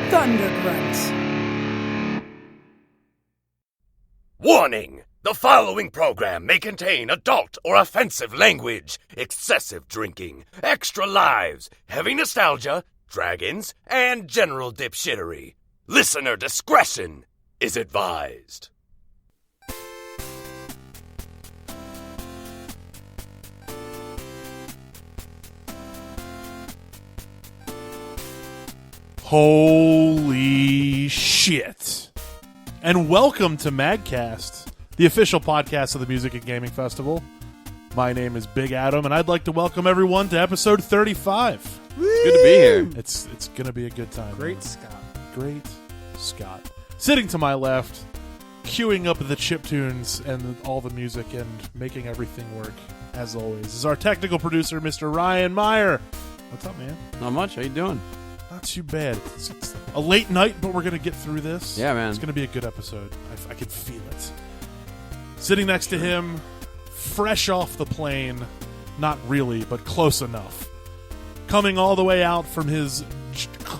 Thundergrunt. Warning! The following program may contain adult or offensive language, excessive drinking, extra lives, heavy nostalgia, dragons, and general dipshittery. Listener discretion is advised. Holy shit. And welcome to MAGCast, the official podcast of the Music and Gaming Festival. My name is Big Adam, and I'd like to welcome everyone to episode 35. Good to be here. It's going to be a good time. Great Scott. Great Scott. Sitting to my left, queuing up the chiptunes and all the music and making everything work, as always, is our technical producer, Mr. Ryan Meyer. What's up, man? Not much. How you doing? Not too bad. It's a late night, but we're going to get through this. Yeah, man. It's going to be a good episode. I can feel it. Sitting next to him, fresh off the plane, not really, but close enough. Coming all the way out from his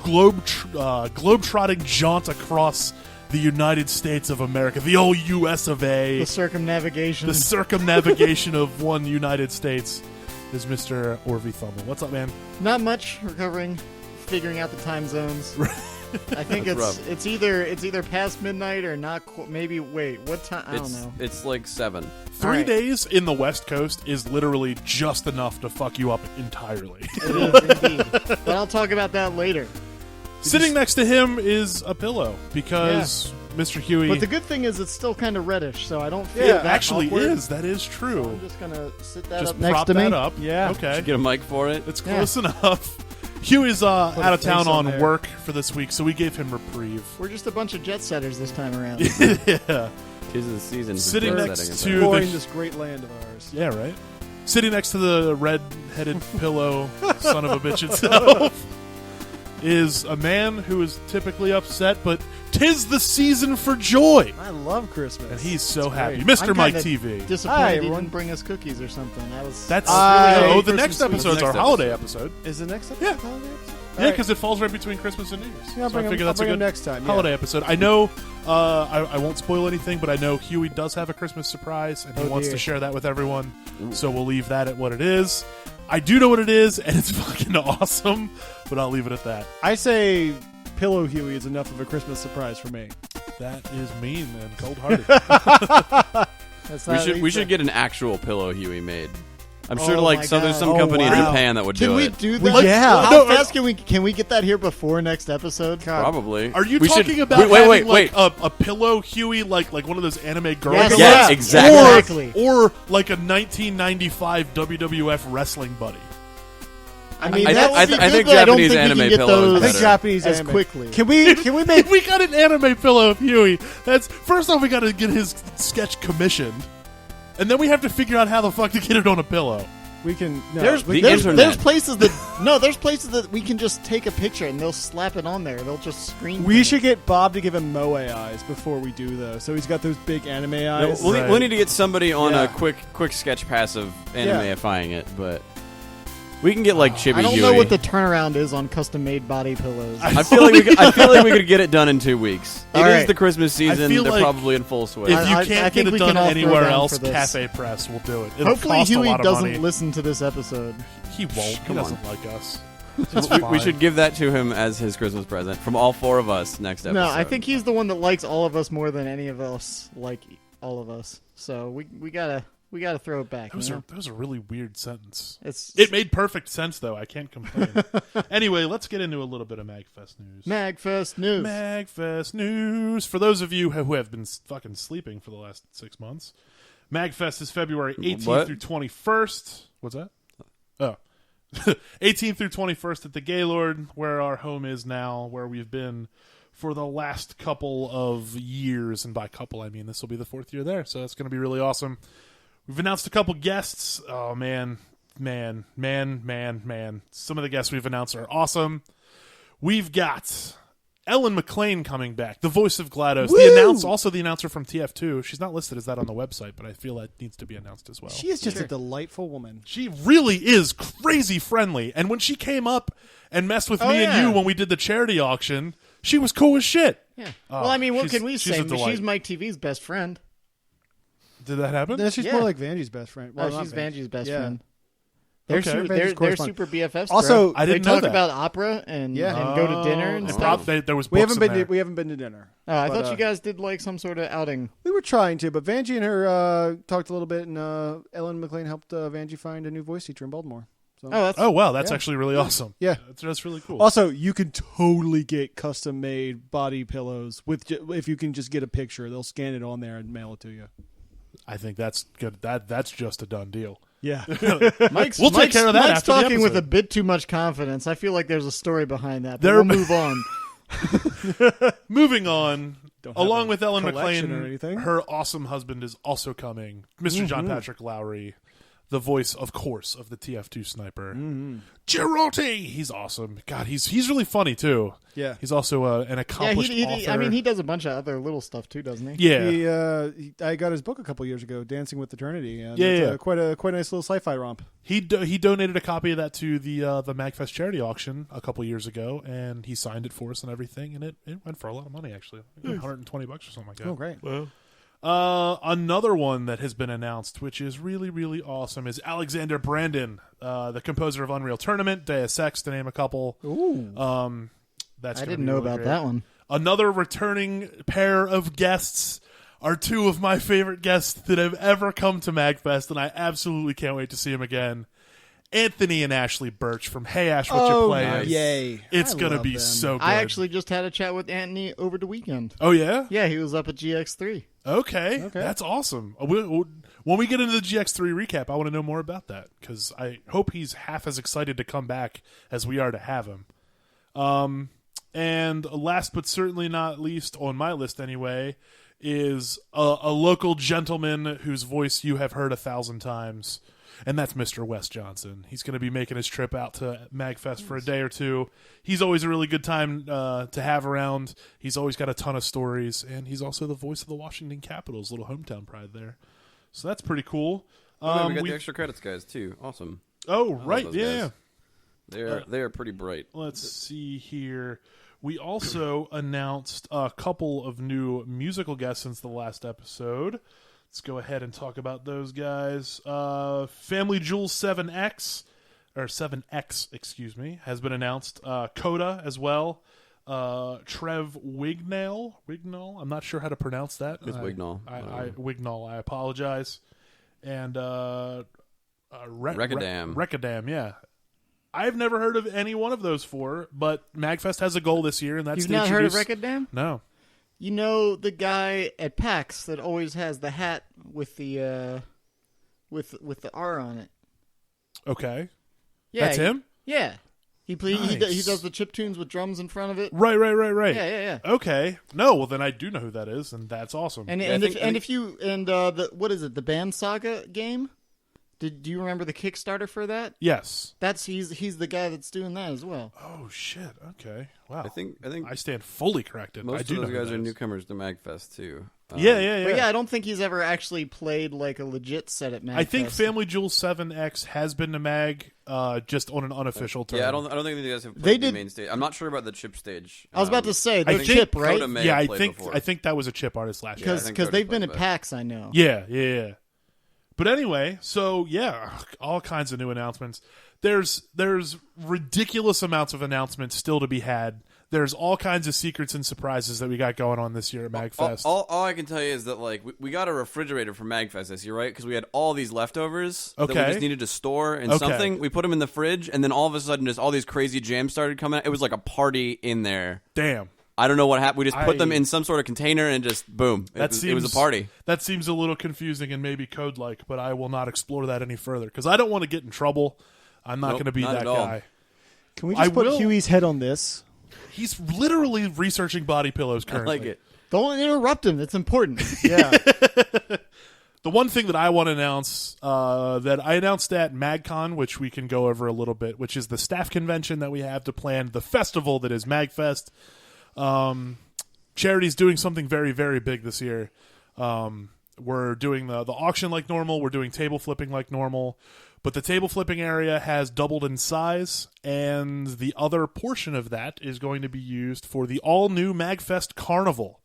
globe-trotting jaunt across the United States of America, the old U.S. of A. The circumnavigation. The circumnavigation of one United States is Mr. Orvie Thummel. What's up, man? Not much. Recovering, figuring out the time zones. I think it's either past midnight or not. Maybe wait, what time? I don't know. It's like 7. 3 days in the West Coast is literally just enough to fuck you up entirely. It is indeed. But I'll talk about that later. Sitting next to him is a pillow because Mr. Huey. But the good thing is it's still kind of reddish, so I don't feel it that actually awkward. is. That is true. So I'm just gonna sit that Just up next prop to me. that up. Yeah. Okay. Get a mic for it. It's close enough. Huey's out of town face on on there. work for this week, so we gave him reprieve. We're just a bunch of jet setters this time around. Yeah. Tis the season. For Sitting jet next setting, to apparently. the this great land of ours. Yeah, right. Sitting next to the red-headed pillow, son of a bitch itself, is a man who is typically upset, but 'tis the season for joy, I love Christmas. and he's so It's happy. great. Mr. I'm Mike kinda TV. Disappointed Hi, he everyone. didn't bring us cookies or something. That's I- the next Christmas episode's next our holiday episode. Is the next episode Yeah. holiday episode? Yeah, because it falls right between Christmas and New Year's. Yeah, I'll So bring I figure him, that's a good next time. Yeah. holiday episode. I know I won't spoil anything, but I know Huey does have a Christmas surprise, and he Oh, wants dear. to share that with everyone. So we'll leave that at what it is. I do know what it is, and it's fucking awesome, but I'll leave it at that. I say Pillow Huey is enough of a Christmas surprise for me. That is mean and cold-hearted. That's We should get an actual pillow Huey made. I'm sure Oh like my so there's God. some Oh, company in wow. Japan that would Can do we it. do We- that? yeah. How No, fast can we get that here before next episode? Probably. Are you We talking should, about wait, having wait. a pillow Huey like one of those anime girl Yes, girls? Yes, exactly. Or like a 1995 WWF wrestling buddy. I mean, I that would think be good, but I don't Japanese think we anime can get pillows those I think better. Japanese as anime. quickly. Can we make If we got an anime pillow of Huey, that's first off we got to get his sketch commissioned, and then we have to figure out how the fuck to get it on a pillow. we can no, There's we, the there's, internet. there's places that we can just take a picture and they'll slap it on there. They'll just screen. we print should it. get Bob to give him moe eyes before we do though. So he's got those big anime eyes. We'll, Right. we'll need to get somebody on Yeah. a quick sketch pass of Yeah. animeifying it, but we can get like Chibi I don't Huey. know what the turnaround is on custom-made body pillows. I feel like we could get it done in 2 weeks. It All is right. the Christmas season. feel They're like probably in full swing. If you I can't think get we it done can all throw anywhere down else, for this. Cafe Press will do it. It'll Hopefully, cost a Huey lot of doesn't money. listen to this episode. He won't. He Come doesn't like us. It's we fine. should give that to him as his Christmas present from all 4 of us next episode. No, I think he's the one that likes all of us more than any of us like all of us. So we gotta throw it back. That was a really weird sentence. It's It made perfect sense, though. I can't complain. Anyway, let's get into a little bit of MAGFest news. MAGFest news. MAGFest news. For those of you who have been fucking sleeping for the last 6 months, MAGFest is February 18th What? through 21st. What's that? Oh. 18th through 21st at the Gaylord, where our home is now, where we've been for the last couple of years. And by couple, I mean this will be the 4th year there, so that's going to be really awesome. We've announced a couple guests. Oh, man. Some of the guests we've announced are awesome. We've got Ellen McLean coming back, the voice of GLaDOS. Woo! Also the announcer from TF2. She's not listed as that on the website, but I feel that needs to be announced as well. She is just a delightful woman. She really is crazy friendly. And when she came up and messed with me and you when we did the charity auction, she was cool as shit. Yeah. Oh, Well, I mean, what can we she's say? a delight. She's Mike TV's best friend. Did that happen? No, she's Yeah. more like Vanjie's best friend. Well, Oh, not she's Vanjie's best Yeah. friend. They're, Okay. su- Vanjie's they're correspondent. super BFFs. Also, bro. I didn't they know talk that. about opera and go to dinner and Oh, stuff. there was We books haven't in been. there. We haven't been to dinner. Oh, I But, thought you guys did like some sort of outing. We were trying to, but Vanjie and her talked a little bit, and Ellen McLean helped Vanjie find a new voice teacher in Baltimore. So. Oh, that's Oh, wow. That's Yeah. actually really awesome. Yeah. That's really cool. Also, you can totally get custom-made body pillows with if you can just get a picture. They'll scan it on there and mail it to you. I think that's good. That's just a done deal. Yeah. Mike's, We'll take care of that Mike's after the talking with episode. a bit too much confidence. I feel like there's a story behind that. But There- we'll move on. Moving on, Don't have along a with Ellen collection McLean, or anything. her awesome husband is also coming. Mr. John Patrick Lowry, the voice, of course, of the TF2 sniper. Girotti! He's awesome. God, he's really funny, too. Yeah. He's also an Yeah, accomplished he, author. I mean, he does a bunch of other little stuff too, doesn't he? Yeah. I got his book a couple years ago, Dancing with Eternity. And Yeah, it's yeah. quite a nice little sci-fi romp. He donated a copy of that to the MAGCast charity auction a couple years ago, and he signed it for us and everything, and it went for a lot of money, actually. Like $120 or something like that. Oh, great. Another one that has been announced, which is really, really awesome, is Alexander Brandon, the composer of Unreal Tournament, Deus Ex, to name a couple. Ooh, That's I gonna didn't be know really about great. that one. Another returning pair of guests are two of my favorite guests that have ever come to MAGFest, and I absolutely can't wait to see them again. Anthony and Ashley Birch from Hey Ash, What You Playing? nice. Yay. It's I going to love be them. so good. I actually just had a chat with Anthony over the weekend. Oh, yeah? Yeah, he was up at GX3. Okay. That's awesome. When we get into the GX3 recap, I want to know more about that, because I hope he's half as excited to come back as we are to have him. And last but certainly not least, on my list anyway, is a local gentleman whose voice you have heard 1,000 times, and that's Mr. Wes Johnson. He's going to be making his trip out to MAGFest for a day or two. He's always a really good time to have around. He's always got a ton of stories, and he's also the voice of the Washington Capitals, little hometown pride there. So that's pretty cool. We got the extra credits guys too. Awesome. Oh, love right, those yeah. guys. They are pretty bright. Let's see here. We also announced a couple of new musical guests since the last episode. Let's go ahead and talk about those guys. Family Jewels 7X, or 7X, excuse me, has been announced. Coda as well. Trev Wignall. I'm not sure how to pronounce that. It's Wignall. Wignall, I apologize. And Rekadam. Rekadam, yeah. I've never heard of any one of those four, but MAGFest has a goal this year, and that's You've to not heard of introduce... Rekadam? No. You know the guy at PAX that always has the hat with the with the R on it. Okay. Yeah, That's him? Yeah, he Nice. does the chip tunes with drums in front of it. Right. Yeah. Okay. No, well then I do know who that is, and that's awesome. And Yeah, I think- the what is it? The Bam Saga game? Do you remember the Kickstarter for that? Yes. He's the guy that's doing that as well. Oh shit. Okay. Wow. I think I stand fully corrected. I most do of those know who guys that are is. newcomers to MAGFest too. Yeah. But yeah, I don't think he's ever actually played like a legit set at MAGFest. I think Family Jewels 7X has been to MAG, just on an unofficial term. Yeah, I don't think these guys have They played the did- main stage. I'm not sure about the chip stage. I was about to say I the think chip, right? Coda may Yeah, have I played think before. I think that was a chip artist last year. I Because think Coda they've been played at back. PAX, I know. Yeah. But anyway, so yeah, all kinds of new announcements. There's ridiculous amounts of announcements still to be had. There's all kinds of secrets and surprises that we got going on this year at MAGFest. All I can tell you is that like we got a refrigerator for MAGFest this year, right? Because we had all these leftovers that we Okay. just needed to store in Okay. something. We put them in the fridge, and then all of a sudden, just all these crazy jams started coming out. It was like a party in there. Damn. I don't know what happened. We just put them I- in some sort of container and just boom. It was a party. That seems a little confusing and maybe code-like, but I will not explore that any further because I don't want to get in trouble. I'm not Nope, going to be not that at all. guy. Can we I just put will- Huey's head on this? He's literally researching body pillows I currently. like it. Don't interrupt him. It's important. Yeah. The one thing that I want to announce, that I announced at MagCon, which we can go over a little bit, which is the staff convention that we have to plan, the festival that is MagFest. Charity's doing something very, very big this year. We're doing the auction like normal. We're doing table flipping like normal. But the table flipping area has doubled in size, and the other portion of that is going to be used for the all-new MAGFest Carnival.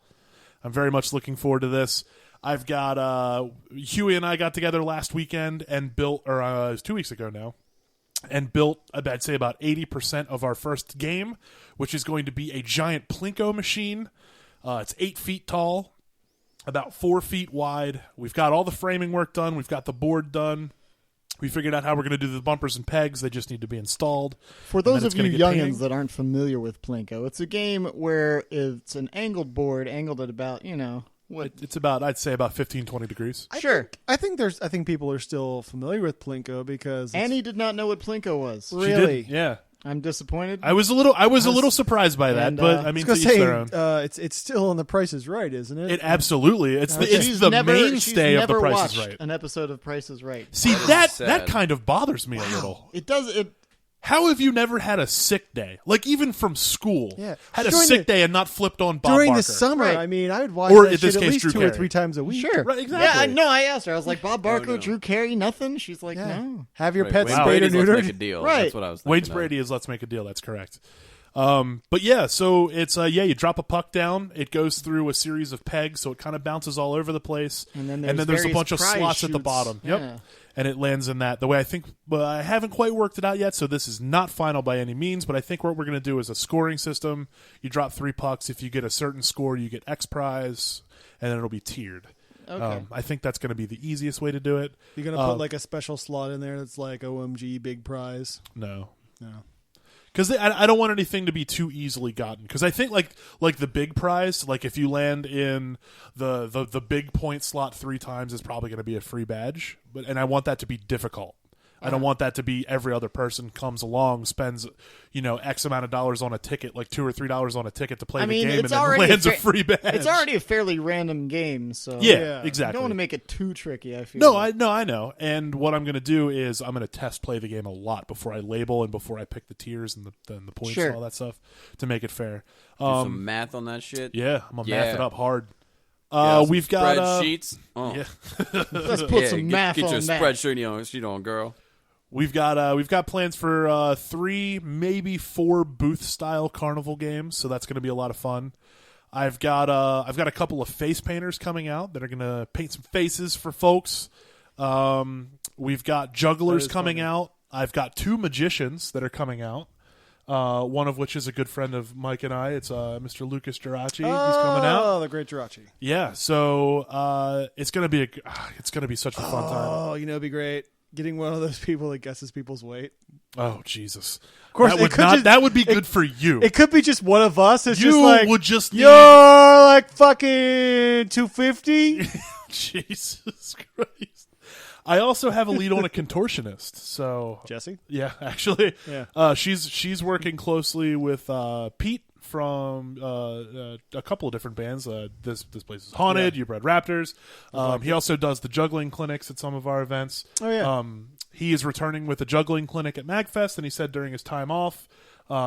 I'm very much looking forward to this. I've got Huey and I got together last weekend and built, or it was 2 weeks ago now, and built, I'd say, about 80% of our first game, which is going to be a giant Plinko machine. It's 8 feet tall, about 4 feet wide. We've got all the framing work done. We've got the board done. We figured out how we're going to do the bumpers and pegs. They just need to be installed. For those of you youngins that aren't familiar with Plinko, it's a game where it's an angled board, angled at about, It's about, I'd say, about 15, 20 degrees. Sure. I think people are still familiar with Plinko because Annie did not know what Plinko was. Really? She did, yeah. I'm disappointed. I was a little surprised by that, but I mean, to each their own. It's still on The Price is Right, isn't it? It absolutely. It's the mainstay of The Price is Right. An episode of Price is Right. See, that kind of bothers me a little. It does. How have you never had a sick day? Like, even from school. Yeah. Had a sick day and not flipped on Bob during Barker. the summer. Right. I mean, I would watch Or that in this shit at case, least Drew 2 or Carey. 3 times a week. Right, Sure. Yeah, exactly. I asked her. I was like, Bob Barker, no. Drew Carey, nothing? She's like, Yeah. no. Have your Right, pets Wayne's spayed or Brady's Let's Make a neutered. deal. Right. That's what I was thinking Wayne's of. Brady is Let's Make a Deal. That's correct. But yeah, so it's you drop a puck down, it goes through a series of pegs, so it kind of bounces all over the place, And then there's a various bunch of prize slots at the chutes. bottom. Yeah. Yep, and it lands in that. The way I think, I haven't quite worked it out yet, so this is not final by any means. But I think what we're going to do is a scoring system. You drop 3 pucks. If you get a certain score, you get X prize, and then it'll be tiered. Okay. I think that's going to be the easiest way to do it. You're going to put like a special slot in there that's like OMG big prize. No. No. Because I don't want anything to be too easily gotten. Because I think like the big prize, like if you land in the big point slot 3 times, is probably going to be a free badge. And I want that to be difficult. I don't want that to be every other person comes along, spends X amount of dollars on a ticket, like $2 or $3 on a ticket to play the game, and then lands a free badge. It's already a fairly random game, so yeah, you exactly. don't want to make it too tricky. I feel No, like. I know. And what I'm going to do is I'm going to test play the game a lot before I label and before I pick the tiers and the points Sure. and all that stuff to make it fair. Do some math on that shit. Yeah, I'm gonna math it up hard. Yeah, We've got spreadsheets. yeah. Let's put some math get on your that. spreadsheet on, girl. We've got plans for 3, maybe 4 booth style carnival games, so that's going to be a lot of fun. I've got a couple of face painters coming out that are going to paint some faces for folks. We've got jugglers coming out. I've got 2 magicians that are coming out. One of which is a good friend of Mike and I. It's Mr. Lucas Geraci. He's coming out. Oh, the great Geraci. Yeah, so it's gonna be such a fun time. Oh, it'd be great. Getting one of those people that guesses people's weight. Oh Jesus! Of course, that would be good for you. It could be just one of us. It's You just like would just you're like fucking 250. Jesus Christ! I also have a lead on a contortionist. So Jesse. yeah, actually, Yeah. She's working closely with Pete from a couple of different bands. This place is haunted. Yeah. You bred raptors. He also does the juggling clinics at some of our events. Oh yeah. He is returning with a juggling clinic at MAGFest, and he said during his time off,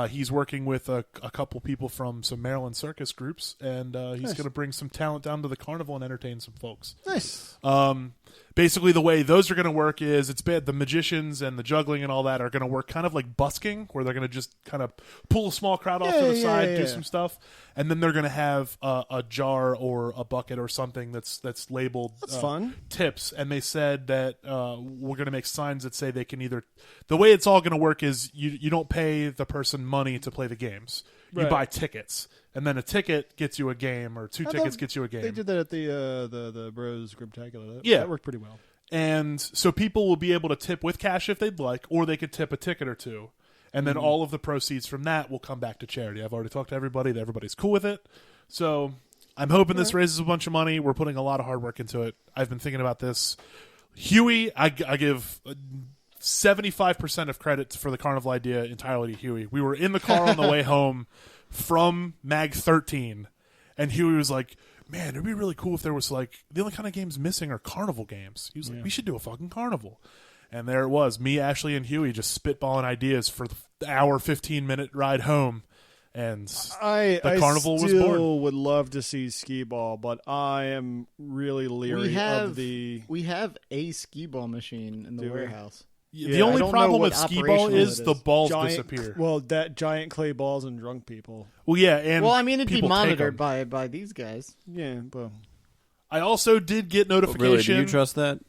he's working with a couple people from some Maryland circus groups, and he's going to bring some talent down to the carnival and entertain some folks. Nice. Basically, the way those are going to work is the magicians and the juggling and all that are going to work kind of like busking, where they're going to just kind of pull a small crowd off to the side, do some stuff, and then they're going to have a jar or a bucket or something that's labeled fun. tips. And they said that we're going to make signs that say they can either. The way it's all going to work is you don't pay the person money to play the games. You Right. buy tickets, and then a ticket gets you a game, or 2 tickets gets you a game. They did that at the Bros Griptacular. Yeah. That worked pretty well. And so people will be able to tip with cash if they'd like, or they could tip a ticket or 2. And then all of the proceeds from that will come back to charity. I've already talked to everybody. Everybody's cool with it. So I'm hoping this raises a bunch of money. We're putting a lot of hard work into it. I've been thinking about this. Huey, I give 75% of credit for the carnival idea entirely to Huey. We were in the car on the way home from Mag 13, and Huey was like, man, it'd be really cool if there was like, the only kind of games missing are carnival games. He was like, we should do a fucking carnival. And there it was, me, Ashley, and Huey just spitballing ideas for the hour, 15-minute ride home. and I carnival was still born. would love to see skee ball, but I am really leery of the. We have a skee ball machine in the Do we? warehouse. The Yeah, only I don't know problem what with skee ball operational is it the is. balls Giant, disappear. Well, that giant clay balls and drunk people. Well, yeah, and Well, I mean, it'd be people take monitored 'em. by these guys. Yeah, but I also did get But notification. really, do you trust that?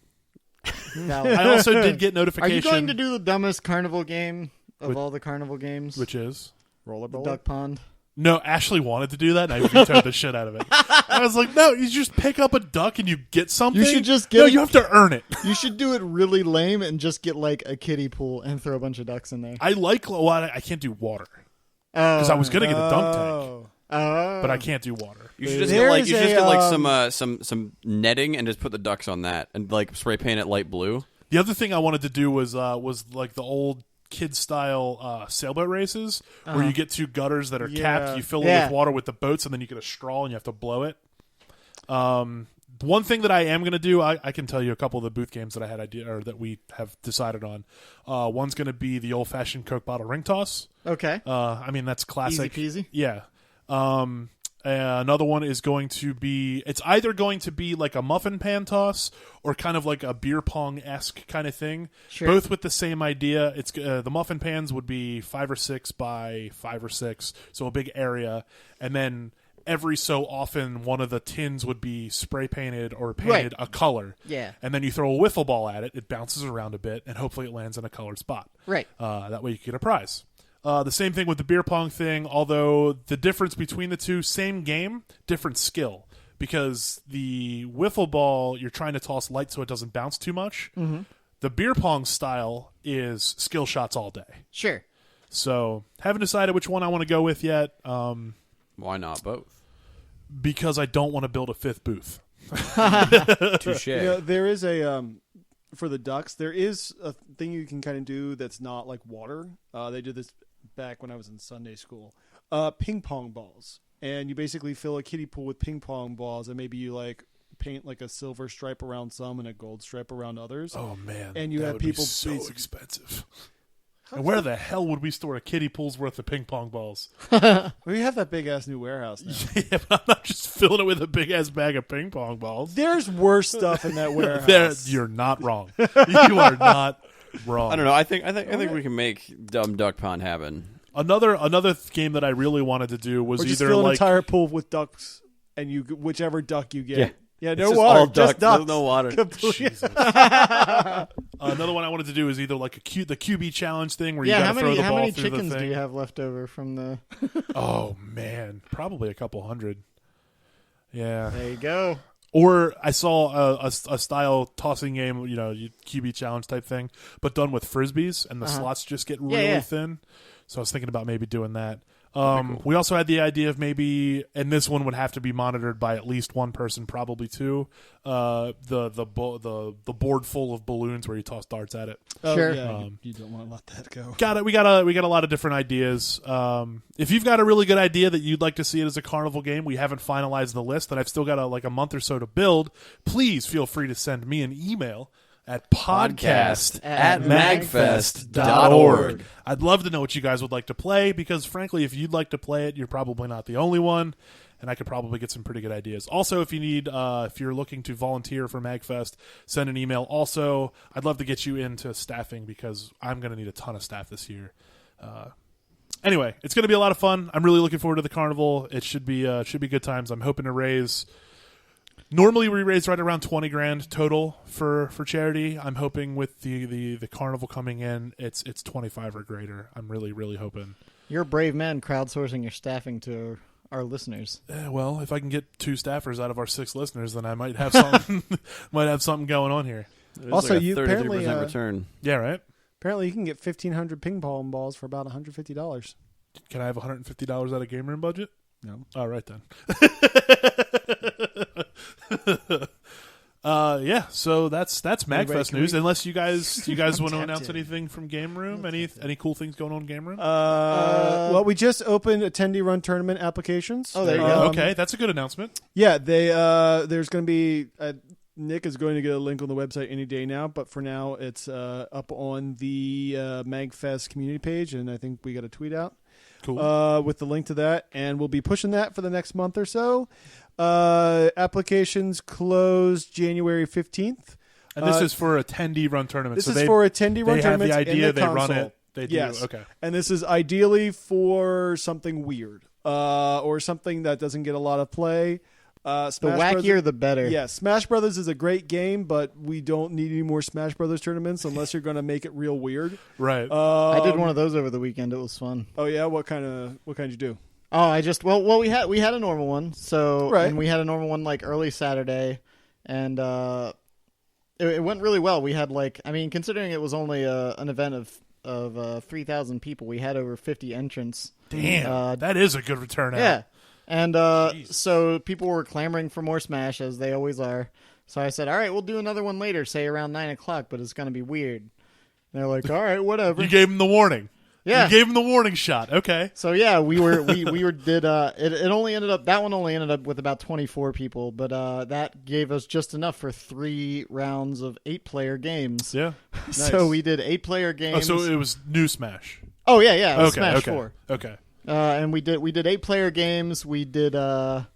I also did get Are notification. you going to do the dumbest carnival game of Which- all the carnival games? which is rollerball. Duck Pond. no. Ashley wanted to do that, and I vetoed the shit out of it. I was like, no, you just pick up a duck and you get something. You should just get No, a- you have to earn it. You should do it really lame and just get like a kiddie pool and throw a bunch of ducks in there. I like. Well, I can't do water because I was gonna get a dunk tank, but I can't do water. You should just There get like is you should just a, get like some netting and just put the ducks on that and like spray paint it light blue. The other thing I wanted to do was like the old kid style sailboat races where you get two gutters that are capped. You fill it with water with the boats, and then you get a straw and you have to blow it. One thing that I am going to do, I can tell you a couple of the booth games that I had idea or that we have decided on. One's going to be the old fashioned Coke bottle ring toss. Okay. I mean that's classic. Easy peasy. Yeah. Another one is going to be. It's either going to be like a muffin pan toss or kind of like a beer pong esque kind of thing. Sure. Both with the same idea. It's the muffin pans would be 5 or 6 by 5 or 6, so a big area, and then every so often one of the tins would be spray painted or painted a color. Yeah. And then you throw a wiffle ball at it. It bounces around a bit, and hopefully it lands in a colored spot. Right. That way you get a prize. The same thing with the beer pong thing, although the difference between the two, same game, different skill. Because the wiffle ball, you're trying to toss light so it doesn't bounce too much. Mm-hmm. The beer pong style is skill shots all day. Sure. So, haven't decided which one I want to go with yet, Why not both? because I don't want to build a fifth booth. Touche. You know, there is a for the ducks. There is a thing you can kind of do that's not like water. They did this back when I was in Sunday school. Ping pong balls, and you basically fill a kiddie pool with ping pong balls, and maybe you like paint like a silver stripe around some and a gold stripe around others. Oh, man. And you that have would be people so basically- expensive. And where the hell would we store a kiddie pool's worth of ping pong balls? We have that big ass new warehouse now. Yeah, but I'm not just filling it with a big ass bag of ping pong balls. There's worse stuff in that warehouse. You're not wrong. You are not wrong. I don't know. I think we can make Dumb Duck Pond happen. Another game that I really wanted to do was Or just either fill an like entire pool with ducks, and you whichever duck you get. Yeah, It's no just water, all just duck, ducks. no water. Jesus. Another one I wanted to do is either like the QB challenge thing where you Yeah. got How to throw many the how ball many through chickens the do thing. you have left over from the? Oh man, probably a couple hundred. Yeah. There you go. Or I saw a style tossing game, QB challenge type thing, but done with frisbees, and the slots just get really yeah. thin. So I was thinking about maybe doing that. We also had the idea of maybe, and this one would have to be monitored by at least one person, probably two. The board full of balloons where you toss darts at it. Oh, Sure. yeah, you don't want to let that go. We got a lot of different ideas. If you've got a really good idea that you'd like to see it as a carnival game, we haven't finalized the list, and I've still got a month or so to build. Please feel free to send me an email at podcast@magfest.org. I'd love to know what you guys would like to play, because frankly, if you'd like to play it, you're probably not the only one, and I could probably get some pretty good ideas. Also, if you're looking to volunteer for MAGFest, send an email. Also, I'd love to get you into staffing, because I'm going to need a ton of staff this year. Anyway, it's going to be a lot of fun. I'm really looking forward to the carnival. It should be good times. I'm hoping to raise. Normally, we raise right around $20,000 total for charity. I'm hoping with the carnival coming in, it's 25 or greater. I'm really, really hoping. You're a brave man crowdsourcing your staffing to our listeners. Well, if I can get 2 staffers out of our 6 listeners, then I might have something going on here. There's Also, like a you 33% apparently, return. Yeah, right. Apparently, you can get 1,500 ping pong balls for about $150. Can I have $150 out of game room budget? No. All right then. Yeah, so that's MAGFest news. Unless you guys want to announce anything from Game Room, any cool things going on in Game Room? Well, we just opened attendee run tournament applications. Oh, there you go. Okay, that's a good announcement. Yeah, there's going to be Nick is going to get a link on the website any day now, but for now it's up on the MAGFest community page, and I think we got a tweet out. Cool. With the link to that, and we'll be pushing that for the next month or so. Applications close January 15th. And this is for attendee run tournaments. This is for attendee run tournaments. They have the idea, in the they console. run it. They do. Yes. Okay. And this is ideally for something weird or something that doesn't get a lot of play. The wackier, the better. Yeah, Smash Brothers is a great game, but we don't need any more Smash Brothers tournaments unless you're going to make it real weird. Right. I did one of those over the weekend. It was fun. Oh yeah, what kind did you do? Oh, I just we had a normal one. So right. And we had a normal one like early Saturday, and it went really well. We had considering it was only an event of 3,000 people, we had over 50 entrants. Damn, that is a good return. Yeah. And so people were clamoring for more Smash, as they always are. So I said, all right, we'll do another one later, say around 9 o'clock, but it's going to be weird. And they're like, all right, whatever. You gave them the warning. Yeah. You gave them the warning shot. Okay. So yeah, we did it only ended up, that one only ended up with about 24 people, but that gave us just enough for 3 rounds of 8-player games. Yeah. So we did 8-player games. Oh, so it was new Smash. Oh yeah, it was Okay. Smash Okay. 4. Okay. And we did 8-player games. We did I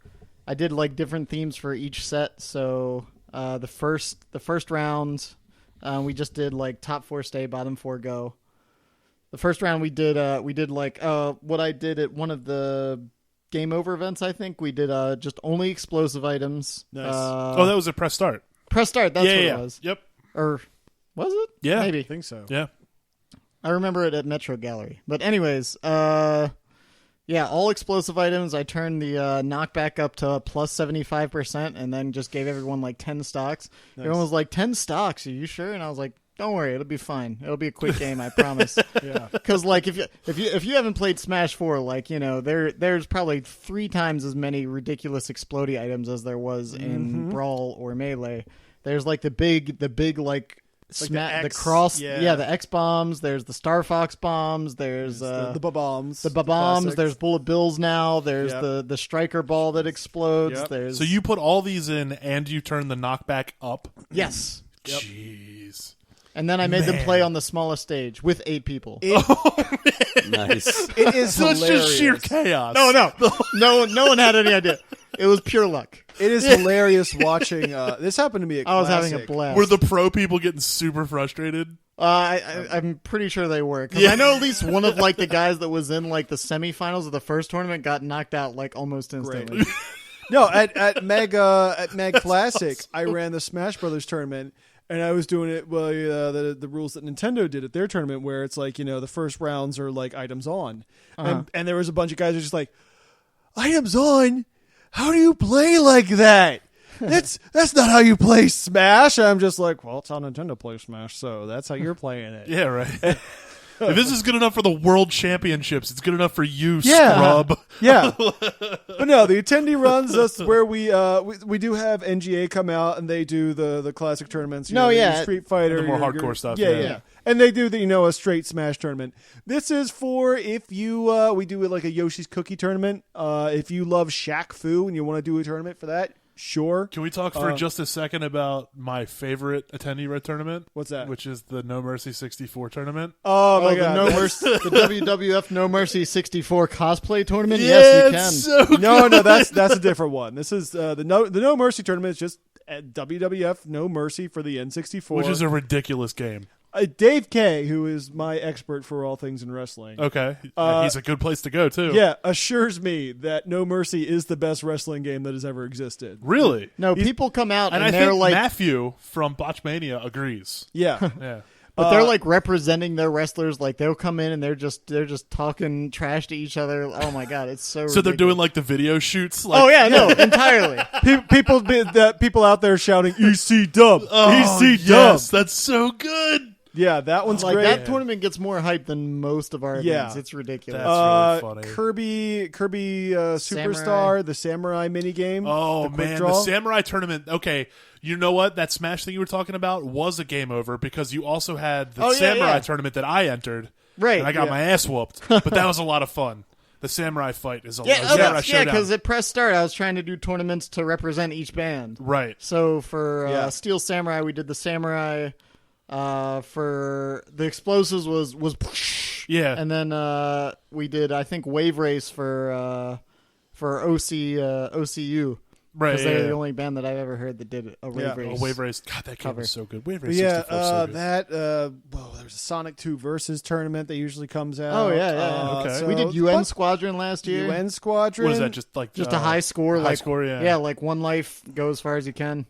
did like different themes for each set. So the first round, we just did like top 4 stay, bottom 4 go. The first round we did like what I did at one of the game over events. I think we did just only explosive items. Nice. That was a press start. Press start. That's what it was. Yep. Or was it? Yeah. Maybe. I think so. Yeah. I remember it at Metro Gallery. But anyways, yeah, all explosive items. I turned the knockback up to plus 75% and then just gave everyone like 10 stocks. Nice. Everyone was like, 10 stocks? Are you sure? And I was like, don't worry, it'll be fine. It'll be a quick game, I promise. Yeah. Because like if you haven't played Smash 4, like, you know, there's probably 3 times as many ridiculous explodey items as there was in Brawl or Melee. There's like the big like the cross, the X bombs. There's the Star Fox bombs. There's the bombs. the bombs. There's bullet bills now. There's the striker ball that explodes. Yep. There's So you put all these in, and you turn the knockback up. yes, Yep. Jeez. and then I made them play on the smallest stage with 8 people. Nice. It is So it's hilarious. just sheer chaos. No one had any idea. It was pure luck. It is hilarious watching. This happened to me at I was Classic. having a blast. Were the pro people getting super frustrated? I'm pretty sure they were. 'Cause I know at least one of like the guys that was in like the semifinals of the first tournament got knocked out like almost instantly. No, at Mag Classic, I ran the Smash Brothers tournament, and I was doing it the rules that Nintendo did at their tournament, where it's like, you know, the first rounds are like items on, and there was a bunch of guys who were just like, items on. How do you play like that? That's not how you play Smash. And I'm just like, well, it's how Nintendo plays Smash, so that's how you're playing it. Yeah, right. If this is good enough for the World Championships, it's good enough for you, scrub. Yeah. But no, the attendee runs, that's where we do have NGA come out, and they do the classic tournaments. You know, your Street Fighter. The more your- hardcore stuff, Yeah, yeah. yeah. And they do a straight Smash tournament. This is for if you, we do it like a Yoshi's Cookie tournament. If you love Shaq Fu and you want to do a tournament for that, sure. Can we talk for just a second about my favorite attendee red tournament? What's that? Which is the No Mercy 64 tournament. Oh my God. The WWF No Mercy 64 cosplay tournament. Yeah, Yes, you can. it's so good. No, that's a different one. This is the No Mercy tournament is just at WWF No Mercy for the N64. Which is a ridiculous game. Dave K, who is my expert for all things in wrestling, Okay. He's a good place to go, too. yeah, assures me that No Mercy is the best wrestling game that has ever existed. Really? No, people come out And and I they're think like, Matthew from Botchmania agrees. Yeah. Yeah. but they're like representing their wrestlers. Like they'll come in and they're just talking trash to each other. Oh my God, it's so. So they're ridiculous. doing like the video shoots? Like, Oh yeah, no, entirely. People out there shouting EC Dub, Oh, EC Dub. yes, that's so good. Yeah, that one's Like great. that tournament gets more hype than most of our Yeah. events. It's ridiculous. That's really funny. Kirby Superstar, Samurai. the Samurai minigame. Oh, the quick man. draw. The Samurai tournament. Okay. You know what? That Smash thing you were talking about was a game over because you also had the Oh, yeah, Samurai yeah. tournament that I entered. Right, And I got yeah. my ass whooped. But that was a lot of fun. The Samurai fight is a yeah, Samurai Showdown. because at Press Start I was trying to do tournaments to represent each band. Right. So for Yeah. Steel Samurai, we did the Samurai. For the explosives was Yeah. And then we did, I think, Wave Race for OCU. Right. Because they're the only band that I've ever heard that did a Wave Race. A Wave Race. God, that game cover. was so good. Wave Race Yeah, 64 so good. there's a Sonic 2 Versus tournament that usually comes out. Oh, yeah. Okay. So We did UN Squadron last year. UN Squadron. What is that? Just a high score. High score, yeah. Yeah, like one life, go as far as you can.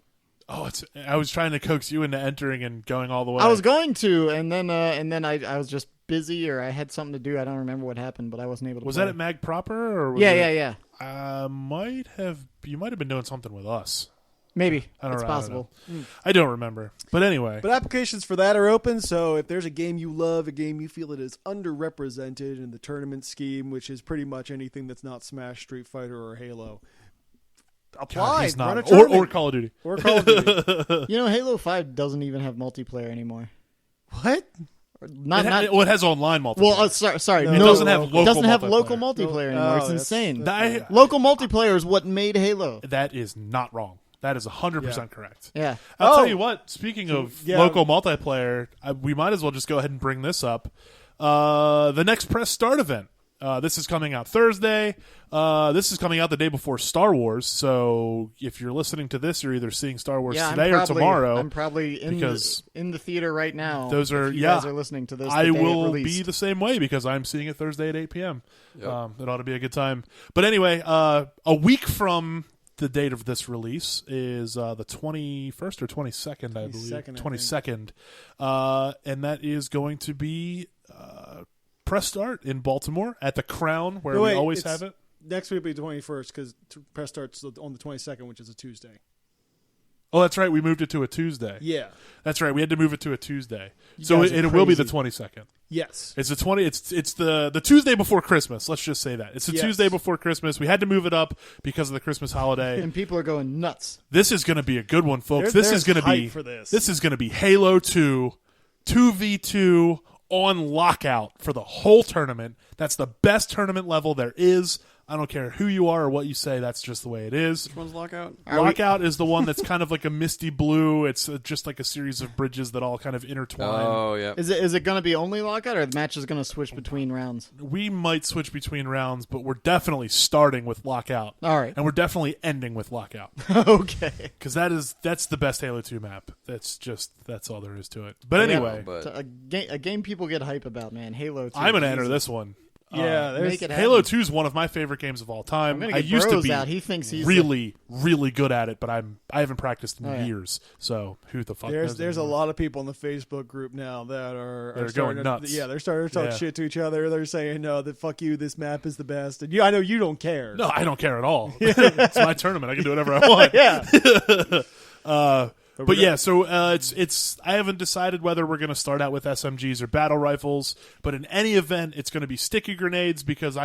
Oh, I was trying to coax you into entering and going all the way. I was going to, and then I was just busy, or I had something to do. I don't remember what happened, but I wasn't able to Was play. that at Mag proper? Or was Yeah. You might have been doing something with us. Maybe. I don't It's know. possible. I don't remember. But anyway. But applications for that are open, so if there's a game you love, a game you feel that is underrepresented in the tournament scheme, which is pretty much anything that's not Smash, Street Fighter, or Halo, apply. God, he's run not. a tournament. Or Call of Duty. Or Call of Duty. Halo 5 doesn't even have multiplayer anymore. What? It has online multiplayer. Well, sorry. it No, doesn't have local it doesn't have multiplayer. local multiplayer No. anymore. Oh, It's that's- insane. that's- Local multiplayer is what made Halo. That is not wrong. That is 100% correct. Yeah. I'll Oh. tell you what, speaking of Yeah. local multiplayer, we might as well just go ahead and bring this up. The next Press Start event. This is coming out Thursday. This is coming out the day before Star Wars. So if you're listening to this, you're either seeing Star Wars Yeah, today or tomorrow. I'm probably in the theater right now. Those are if you guys are listening to this. I the day it will released. be the same way because I'm seeing it Thursday at 8 p.m. Yep. It ought to be a good time. But anyway, a week from the date of this release is the 21st or 22nd, I believe. 22nd. And that is going to be Press Start in Baltimore at the Crown, where we always have it. Next week will be 21st because press starts on the 22nd, which is a Tuesday. Oh, that's right. We moved it to a Tuesday. Yeah. That's right. We had to move it to a Tuesday. You So guys are it will be the crazy. 22nd. Yes. It's the Tuesday before Christmas. Let's just say that. It's the Yes. Tuesday before Christmas. We had to move it up because of the Christmas holiday. And people are going nuts. This is going to be a good one, folks. There's This is going to be hype for this. This is going to be Halo 2 2v2 on lockout for the whole tournament. That's the best tournament level there is. I don't care who you are or what you say. That's just the way it is. Which one's Lockout? Lockout is the one that's kind of like a misty blue. It's just like a series of bridges that all kind of intertwine. Oh, yeah. Is it going to be only lockout, or the match is going to switch between rounds? We might switch between rounds, but we're definitely starting with Lockout. All right. And we're definitely ending with Lockout. Okay. Because that's the best Halo 2 map. That's all there is to it. But anyway, But So a game people get hype about, man. Halo 2. I'm going to enter Jesus. this one. Yeah. there's Make it happen. Halo 2 is one of my favorite games of all time. I'm gonna I get used to Burrows be out. He thinks he's really, really good at it, but I haven't practiced in Oh, yeah. years. So who the fuck There's knows there's a anymore? lot of people in the Facebook group now that are They're starting going to- nuts. Yeah, they're starting to talk Yeah. shit to each other. They're saying, "No, that fuck you. This map is the best." And I know you don't care. No, I don't care at all. It's my tournament. I can do whatever I want. Yeah. But yeah, so it's. I haven't decided whether we're going to start out with SMGs or battle rifles, but in any event, it's going to be sticky grenades because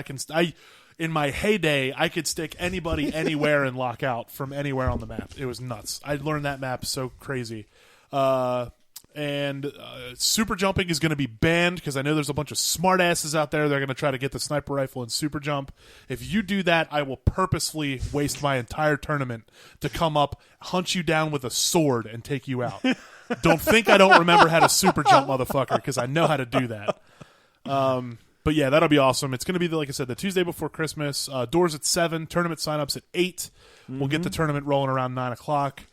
in my heyday, I could stick anybody anywhere and lock out from anywhere on the map. It was nuts. I learned that map so crazy. And super jumping is going to be banned because I know there's a bunch of smartasses out there. They're going to try to get the sniper rifle and super jump. If you do that, I will purposefully waste my entire tournament to come up, hunt you down with a sword, and take you out. Don't think I don't remember how to super jump, motherfucker, because I know how to do that. But yeah, that'll be awesome. It's going to be, like I said, the Tuesday before Christmas. Doors at 7, tournament signups at 8. We'll get the tournament rolling around 9 o'clock.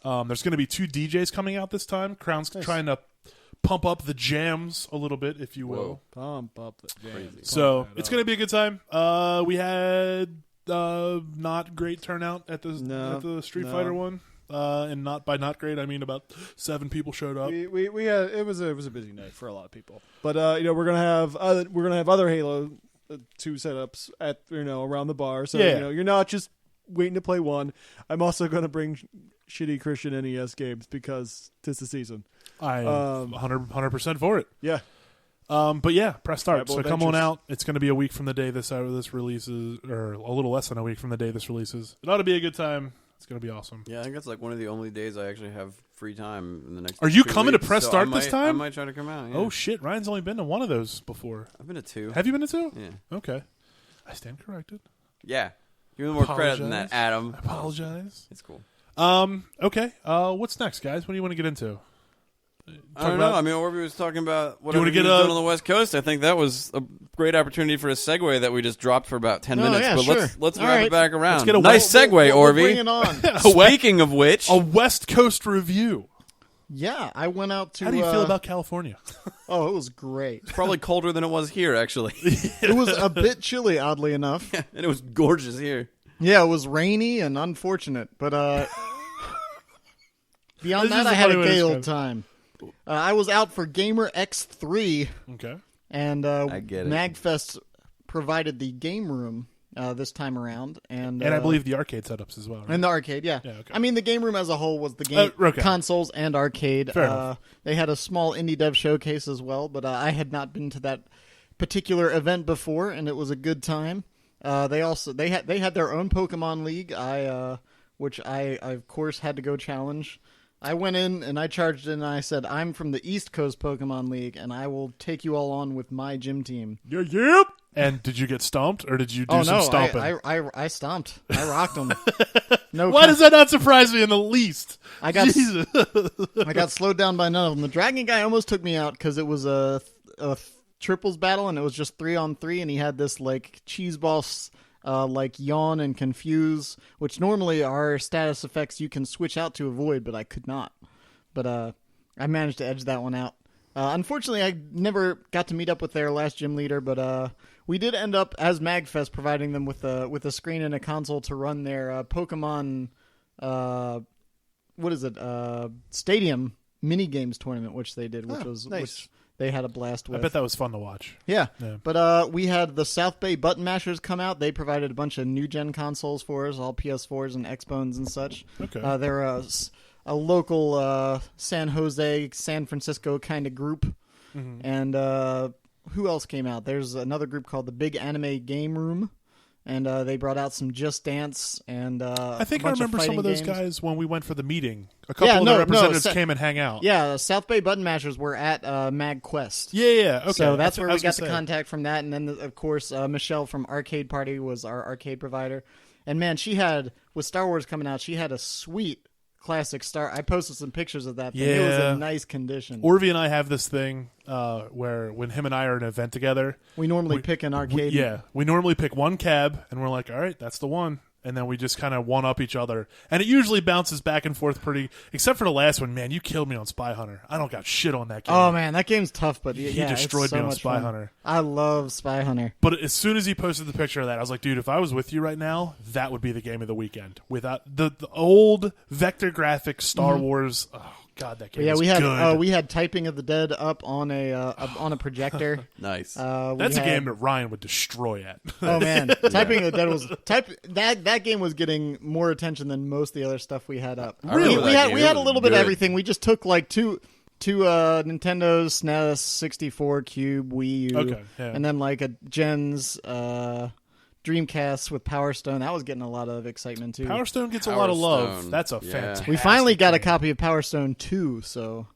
There's going to be 2 DJs coming out this time. Crown's trying to pump up the jams a little bit, if you will. Pump up the jam. So it's going to be a good time. We had not great turnout at the Street Fighter one. And by not great, I mean about 7 people showed up. We had it was a busy night for a lot of people. But we're gonna have other Halo 2 setups at around the bar. So Yeah. you're not just waiting to play one. I'm also gonna bring shitty Christian NES games because 'tis the season. I'm 100% for it. Yeah. But yeah, press start. Tribal So come on Adventures. out. It's going to be a week from the day this releases, or a little less than a week from the day this releases. It ought to be a good time. It's going to be awesome. Yeah, I think that's like one of the only days I actually have free time in the next. Are you 2 coming to weeks, Press so Start I this might- time? I might try to come out. Yeah. Oh shit, Ryan's only been to one of those before. I've been to 2. Have you been to 2? Yeah. Okay. I stand corrected. Yeah. Give me more credit than Apologize. that, Adam. I apologize. It's cool. Okay. What's next, guys? What do you want to get into? I don't know. I mean, Orby was talking about what he was get doing on the West Coast. I think that was a great opportunity for a segue that we just dropped for about 10 minutes. Yeah, but sure. let's All wrap right. it back around. get a nice segue, We'll Orby. bring it on. Speaking of which, a West Coast review. Yeah, I went out to. How do you feel about California? Oh, it was great. it's probably colder than it was here, actually. It was a bit chilly, oddly enough. And it was gorgeous here. Yeah, it was rainy and unfortunate, but beyond This that, is I a had a funny way to gay describe old it. time. I was out for Gamer X3, Okay. and I get it. MAGFest provided the game room this time around, and And I believe the arcade setups as well. Right? and the arcade. Yeah, Yeah, okay. I mean the game room as a whole was the game Okay. consoles and arcade. Fair enough. They had a small indie dev showcase as well, but I had not been to that particular event before, and it was a good time. They had their own Pokemon League. Which I of course had to go challenge. I went in and I charged in and I said, I'm from the East Coast Pokemon League and I will take you all on with my gym team. Yep. And did you get stomped or did you do some stomping? I stomped. I rocked them. No, Why does that not surprise me in the least? I got Jesus. I got slowed down by none of them. The Dragon guy almost took me out because it was a triples battle and it was just 3-on-3 and he had this like cheese boss like yawn and confuse, which normally are status effects you can switch out to avoid, but I could not. But I managed to edge that one out. Unfortunately, I never got to meet up with their last gym leader, but we did end up, as MAGFest, providing them with a screen and a console to run their Pokemon, Stadium mini games tournament, which they did, which was nice. which they had a blast with. I bet that was fun to watch. Yeah. Yeah. But we had the South Bay Button Mashers come out. They provided a bunch of new-gen consoles for us, all PS4s and Xbones and such. Okay. They're a local San Jose, San Francisco kind of group. Mm-hmm. And who else came out? There's another group called the Big Anime Game Room. And they brought out some Just Dance and I think a I bunch remember some of those games. guys when we went for the meeting. A couple of the representatives came and hang out. Yeah, South Bay Button Mashers were at MAGQuest. Yeah. Okay. So that's where I we was got gonna the say. contact from that. And then, of course, Michelle from Arcade Party was our arcade provider. And, man, she had, with Star Wars coming out, she had a sweet classic Star. I posted some pictures of that thing. It was Yeah. in nice condition. Orvie and I have this thing where when him and I are in an event together, we normally pick an arcade. we normally pick one cab, and we're like, all right, that's the one. And then we just kind of one-up each other. And it usually bounces back and forth pretty, except for the last one. Man, you killed me on Spy Hunter. I don't got shit on that game. Oh, man, that game's tough, but He yeah, destroyed it's so me on much Spy fun. Hunter. I love Spy Hunter. But as soon as he posted the picture of that, I was like, dude, if I was with you right now, that would be the game of the weekend. Without the old vector graphics Star Wars. Oh, God, that game Yeah, was we had good. we had Typing of the Dead up on a projector. Nice. That's a game that Ryan would destroy at. Oh man, Typing of the Dead was that game was getting more attention than most of the other stuff we had up. I remember We that had game. we It had a was little bit of good. everything. We just took like two Nintendo's SNES, 64, Cube, Wii U, Okay, yeah. and then like a Gen's Dreamcast with Power Stone. That was getting a lot of excitement too. Power Stone gets a Power lot of love. Stone. That's a Yeah. fantastic We finally got a game. copy of Power Stone 2, so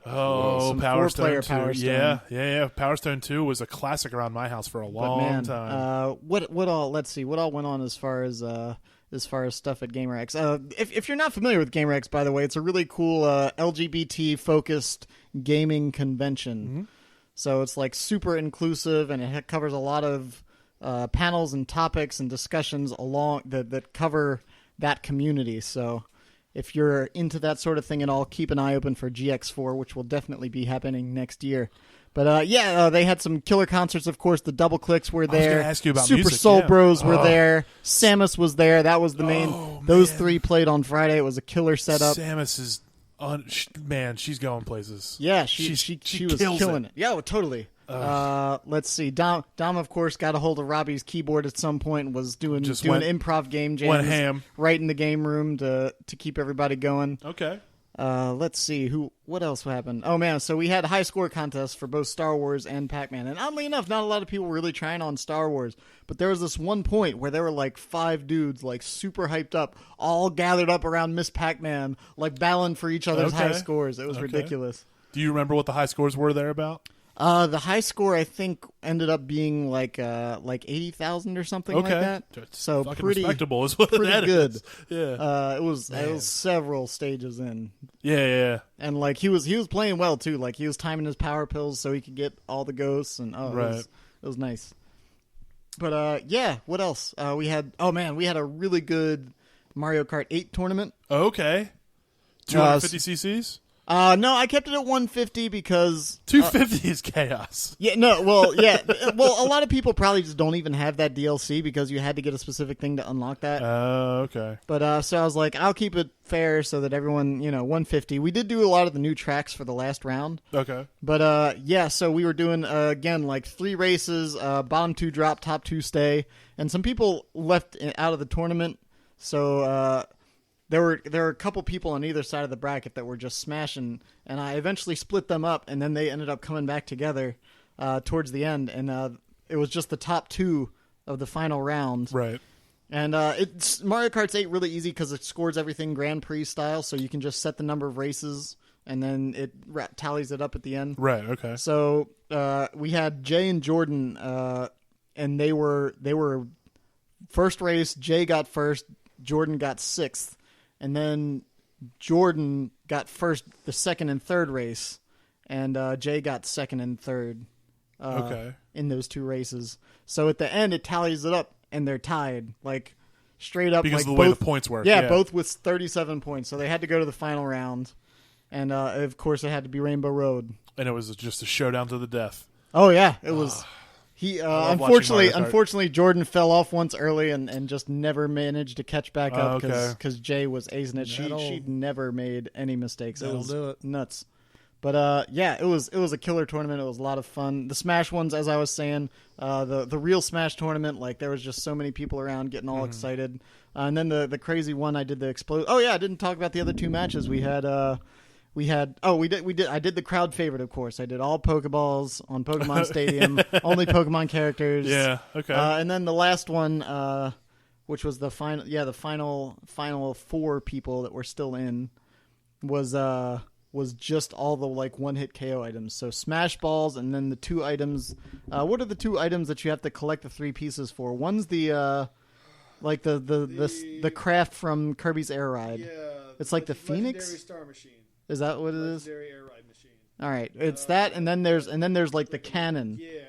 Oh, some Power Stone 2. four-player Power Stone. Yeah. Power Stone 2 was a classic around my house for a but long man, time. what all? Let's see, what all went on as far as stuff at GamerX. If you're not familiar with GamerX, by the way, it's a really cool LGBT focused gaming convention. Mm-hmm. So it's like super inclusive, and it covers a lot of panels and topics and discussions along that cover that community. So if you're into that sort of thing at all, keep an eye open for GX4, which will definitely be happening next year. But they had some killer concerts. Of course, the Double Clicks were was there. gonna ask you about Super music, Soul yeah. Bros were Oh. there. Samus was there. That was the main. Oh, Those man. three played on Friday. It was a killer setup. Samus is man, she's going places. Yeah, she was kills killing it. Yeah, totally. Let's see. Dom, of course, got a hold of Robbie's keyboard at some point and was doing Just went- improv game jams went ham. right in the game room to keep everybody going. Okay. Let's see what else happened. Oh man, so we had high score contests for both Star Wars and Pac-Man, and oddly enough, not a lot of people were really trying on Star Wars, but there was this one point where there were like 5 dudes, like super hyped up, all gathered up around Miss Pac-Man, like battling for each other's Okay. high scores. It was Okay. ridiculous. Do you remember what the high scores were there about? The high score I think ended up being like 80,000 or something like that. That's So fucking pretty respectable is what pretty that good. is. Yeah. It was several stages in. Yeah. And like he was playing well too. Like he was timing his power pills so he could get all the ghosts, and it was nice. But what else? We had a really good Mario Kart 8 tournament. Okay. 250 cc's? No, I kept it at 150 because 250 is chaos. yeah, no, well, yeah, well, a lot of people probably just don't even have that DLC because you had to get a specific thing to unlock that. Okay. But so I was like, I'll keep it fair so that everyone, 150. We did do a lot of the new tracks for the last round. Okay. But so we were doing again like 3 races, bottom 2 drop, top 2 stay, and some people left out of the tournament. So there were a couple people on either side of the bracket that were just smashing, and I eventually split them up, and then they ended up coming back together towards the end, and it was just the top 2 of the final round. Right. And it's Mario Kart's 8 really easy because it scores everything Grand Prix style, so you can just set the number of races, and then it tallies it up at the end. Right. Okay. So we had Jay and Jordan, and they were first race. Jay got first, Jordan got 6th, and then Jordan got first, the second and third race, and Jay got second and third. In those 2 races. So at the end, it tallies it up, and they're tied, like straight up. Because like of the way both, the points work. Yeah, both with 37 points. So they had to go to the final round, and of course, it had to be Rainbow Road. And it was just a showdown to the death. Oh yeah, it was. He love watching Mario Kart. unfortunately, Jordan fell off once early and just never managed to catch back up because Jay was acing it. She'd never made any mistakes. It was nuts. But it was a killer tournament. It was a lot of fun. The Smash ones, as I was saying, the real Smash tournament, like there was just so many people around getting all excited. And then the crazy one, I did the explode. Oh yeah, I didn't talk about the other 2 matches we had. I did the crowd favorite, of course. I did all Pokeballs on Pokemon Stadium, only Pokemon characters. Yeah. Okay. And then the last one, which was the final 4 people that were still in, was just all the like one-hit KO items. So Smash Balls, and then the 2 items. What are the 2 items that you have to collect the 3 pieces for? One's the craft from Kirby's Air Ride. Yeah, it's like the Phoenix. Legendary Star Machine. Is that what it is? Legendary Air Ride Machine. All right, it's that, and then there's like the cannon. Yeah.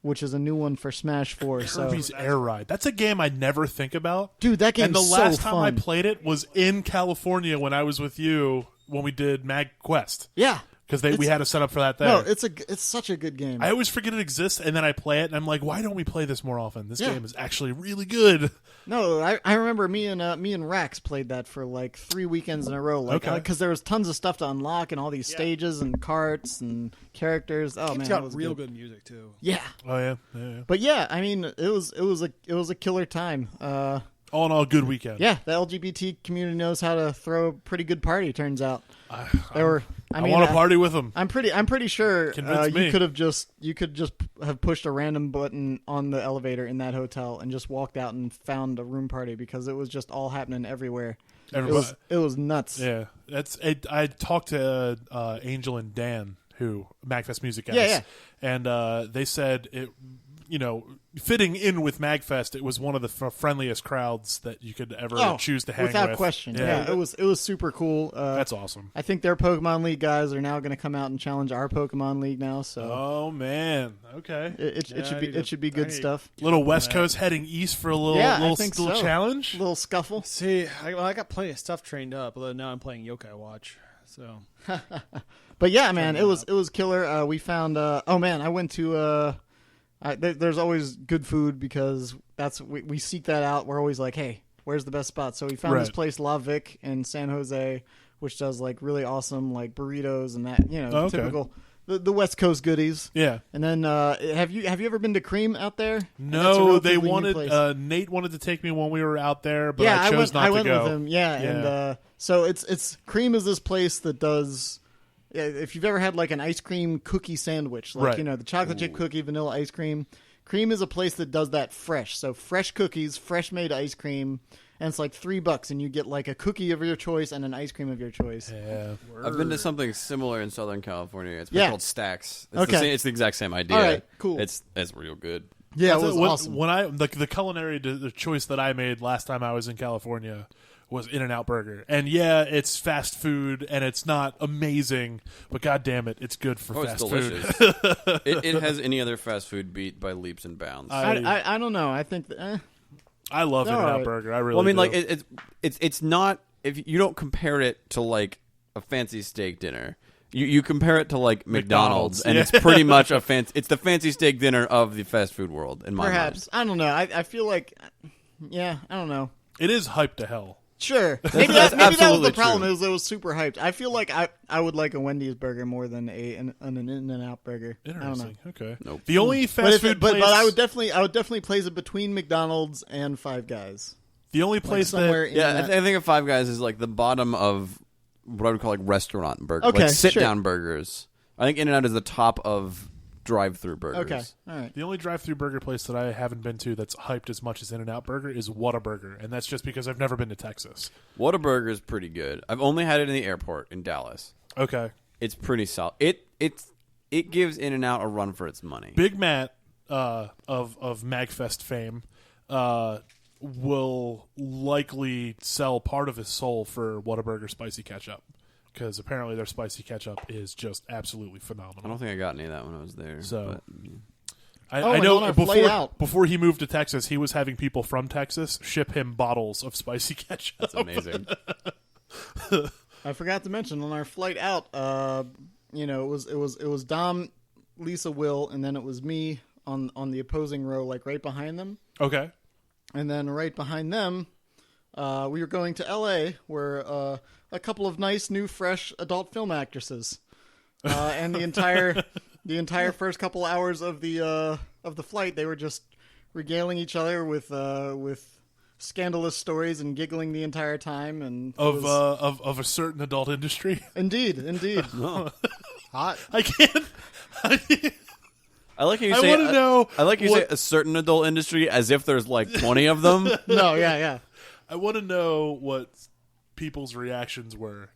Which is a new one for Smash 4. Kirby's Air Ride. That's a game I never think about. Dude, that game's And the so last time I fun. played it was in California when I was with you when we did MAGCast. Yeah. Because we had a setup for that there. No, it's such a good game. I always forget it exists, and then I play it, and I'm like, why don't we play this more often? This Yeah. game is actually really good. No, I remember me and Rax played that for like 3 weekends in a row. Like, Okay. Because there was tons of stuff to unlock and all these stages and carts and characters. Oh It's man, got it was real good music too. Yeah, Oh, yeah. but yeah, I mean, it was a killer time. All in all, good weekend. Yeah, the LGBT community knows how to throw a pretty good party. Turns out I want to party with them. I'm pretty sure Convince me. you could just have pushed a random button on the elevator in that hotel and just walked out and found a room party because it was just all happening everywhere. Everybody. It was nuts. Yeah, that's it. I talked to Angel and Dan, who MAGFest music guys, Yeah. and they said it. Fitting in with MAGFest, it was one of the friendliest crowds that you could ever choose to hang without with. question. Yeah, it was super cool. That's awesome. I think their Pokemon League guys are now going to come out and challenge our Pokemon League now. So Oh man, okay. it should be good stuff. Little West Coast heading east for a little I little, think little so. challenge. Little scuffle. See, I got plenty of stuff trained up, although now I'm playing Yokai Watch. So, But yeah, man, it was killer. We found. I went to. There's always good food because we seek that out. We're always like, hey, where's the best spot? So we found this place, La Vic in San Jose, which does like really awesome like burritos and that typical the West Coast goodies. Yeah. And then have you ever been to Cream out there? That's a No, they relatively new wanted. place. Nate wanted to take me when we were out there, but yeah, I chose not I to went go. with him. Yeah, and so it's Cream is this place that does. If you've ever had like an ice cream cookie sandwich, like Right. the chocolate chip cookie, vanilla ice cream, Cream is a place that does that fresh. So fresh cookies, fresh made ice cream, and it's like $3, and you get like a cookie of your choice and an ice cream of your choice. Yeah. I've been to something similar in Southern California. It's called Stacks. It's Okay. it's the exact same idea. All right, cool. It's real good. Yeah, it was awesome. When I the culinary the choice that I made last time I was in California was In-N-Out Burger, and yeah, it's fast food and it's not amazing, but god damn it, it's good for Oh, fast it's food. delicious. it has any other fast food beat by leaps and bounds. I don't know. I think I love All In-N-Out right. Burger. I really. well, I mean, do. like it's not if you don't compare it to like a fancy steak dinner. You compare it to like McDonald's, and yeah. it's pretty much a fancy. It's the fancy steak dinner of the fast food world, in my perhaps I don't know. I feel like, yeah, I don't know. it is hyped to hell. Sure, maybe That's that was the absolutely problem. true. Is it was super hyped. I feel like I would like a Wendy's burger more than an In-N-Out burger. I don't know. Interesting. Okay. Nope. The only fast food but place, I would definitely place it between McDonald's and Five Guys. the only Like place somewhere that in Yeah, that- I think of Five Guys is like the bottom of what I would call like restaurant burgers, Okay, like sit down sure. burgers. I think In-N-Out is the top of drive-through burgers. Okay, all right. the only drive-through burger place that I haven't been to that's hyped as much as In-N-Out Burger is Whataburger, and that's just because I've never been to Texas. Whataburger is pretty good. I've only had it in the airport in Dallas. Okay. It's pretty solid. It gives In-N-Out a run for its money. Big Matt of MAGCast fame will likely sell part of his soul for Whataburger spicy ketchup, because apparently their spicy ketchup is just absolutely I phenomenal. don't think I got any of that when I was there. So- but- I and know on our flight out. before he moved to Texas, he was having people from Texas ship him bottles of spicy ketchup. that's amazing. I forgot to mention on our flight out. It was Dom, Lisa, Will, and then it was me on the opposing row, like right behind them. Okay. And then right behind them, we were going to L.A., where a couple of nice, new, fresh adult film actresses, and the entire first couple hours of the flight, they were just regaling each other with scandalous stories and giggling the entire time, and it was- Of a certain adult industry. indeed. Hot. I can't. I like how you I say. wanna know I like you what- say a certain adult industry as if there's like 20 of them. No, yeah. I want to know what people's reactions were,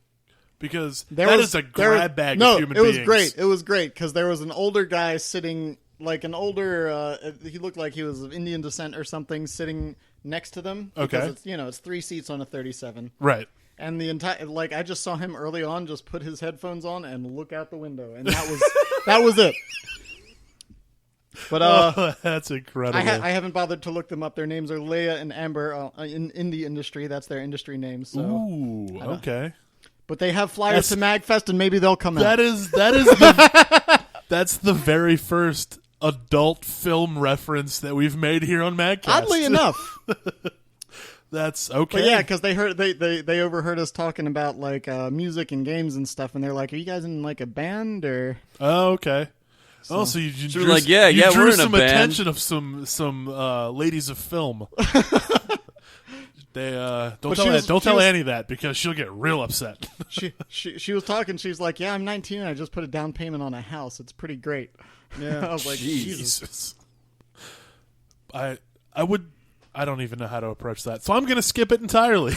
because There that was- is a there was- grab bag No, of human it was beings. great. It was great because there was an older guy sitting, like an older. He looked like he was of Indian descent or something, sitting next to them. Because Okay. it's 3 seats on a 37, Right. and the entire I just saw him early on just put his headphones on and look out the window, and that was that was it. But Oh, that's incredible. I haven't bothered to look them up. Their names are Leia and Amber in the industry. That's their industry names. So. Ooh, okay. But they have flyers to MAGFest, and maybe they'll come out. That is the that's the very first adult film reference that we've made here on MAGCast. Oddly enough. That's okay. But yeah, because they overheard us talking about like music and games and stuff, and they're like, "Are you guys in like a band or?" Oh, okay. Oh, so you drew, like, yeah, you yeah, drew we're in a some band. attention of some ladies of film. They don't But tell she was- don't she tell was- Annie that, because she'll get real upset. She was talking. She's like, "Yeah, I'm 19. And I just put a down payment on a house. It's pretty great." Yeah. I was like, Jesus. Jesus. I don't even know how to approach that, so I'm going to skip it entirely.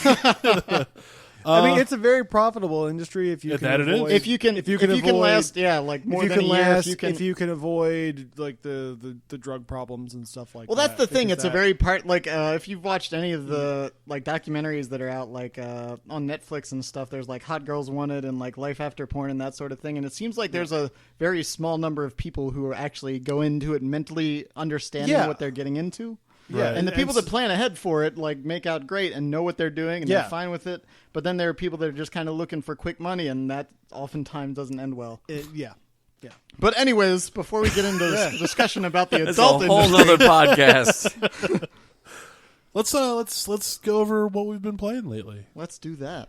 I mean, it's a very profitable industry if you Yeah, can that it is. avoid, If you can avoid, last, yeah, like more if you than can a year. last, if you can avoid like the drug problems and stuff like Well, that. that's the thing. because It's a that- very part like if you've watched any of the like documentaries that are out like on Netflix and stuff. There's like Hot Girls Wanted and like Life After Porn and that sort of thing. And it seems like there's a very small number of people who are actually go into it mentally understanding Yeah. what they're getting into. Yeah, Right. And the people it's- that plan ahead for it like make out great and know what they're doing and Yeah. they're fine with it. But then there are people that are just kind of looking for quick money, and that oftentimes doesn't end well. yeah. But anyways, before we get into this discussion about the It's a adult whole industry, nother podcast. Let's go over what we've been playing lately. let's do that.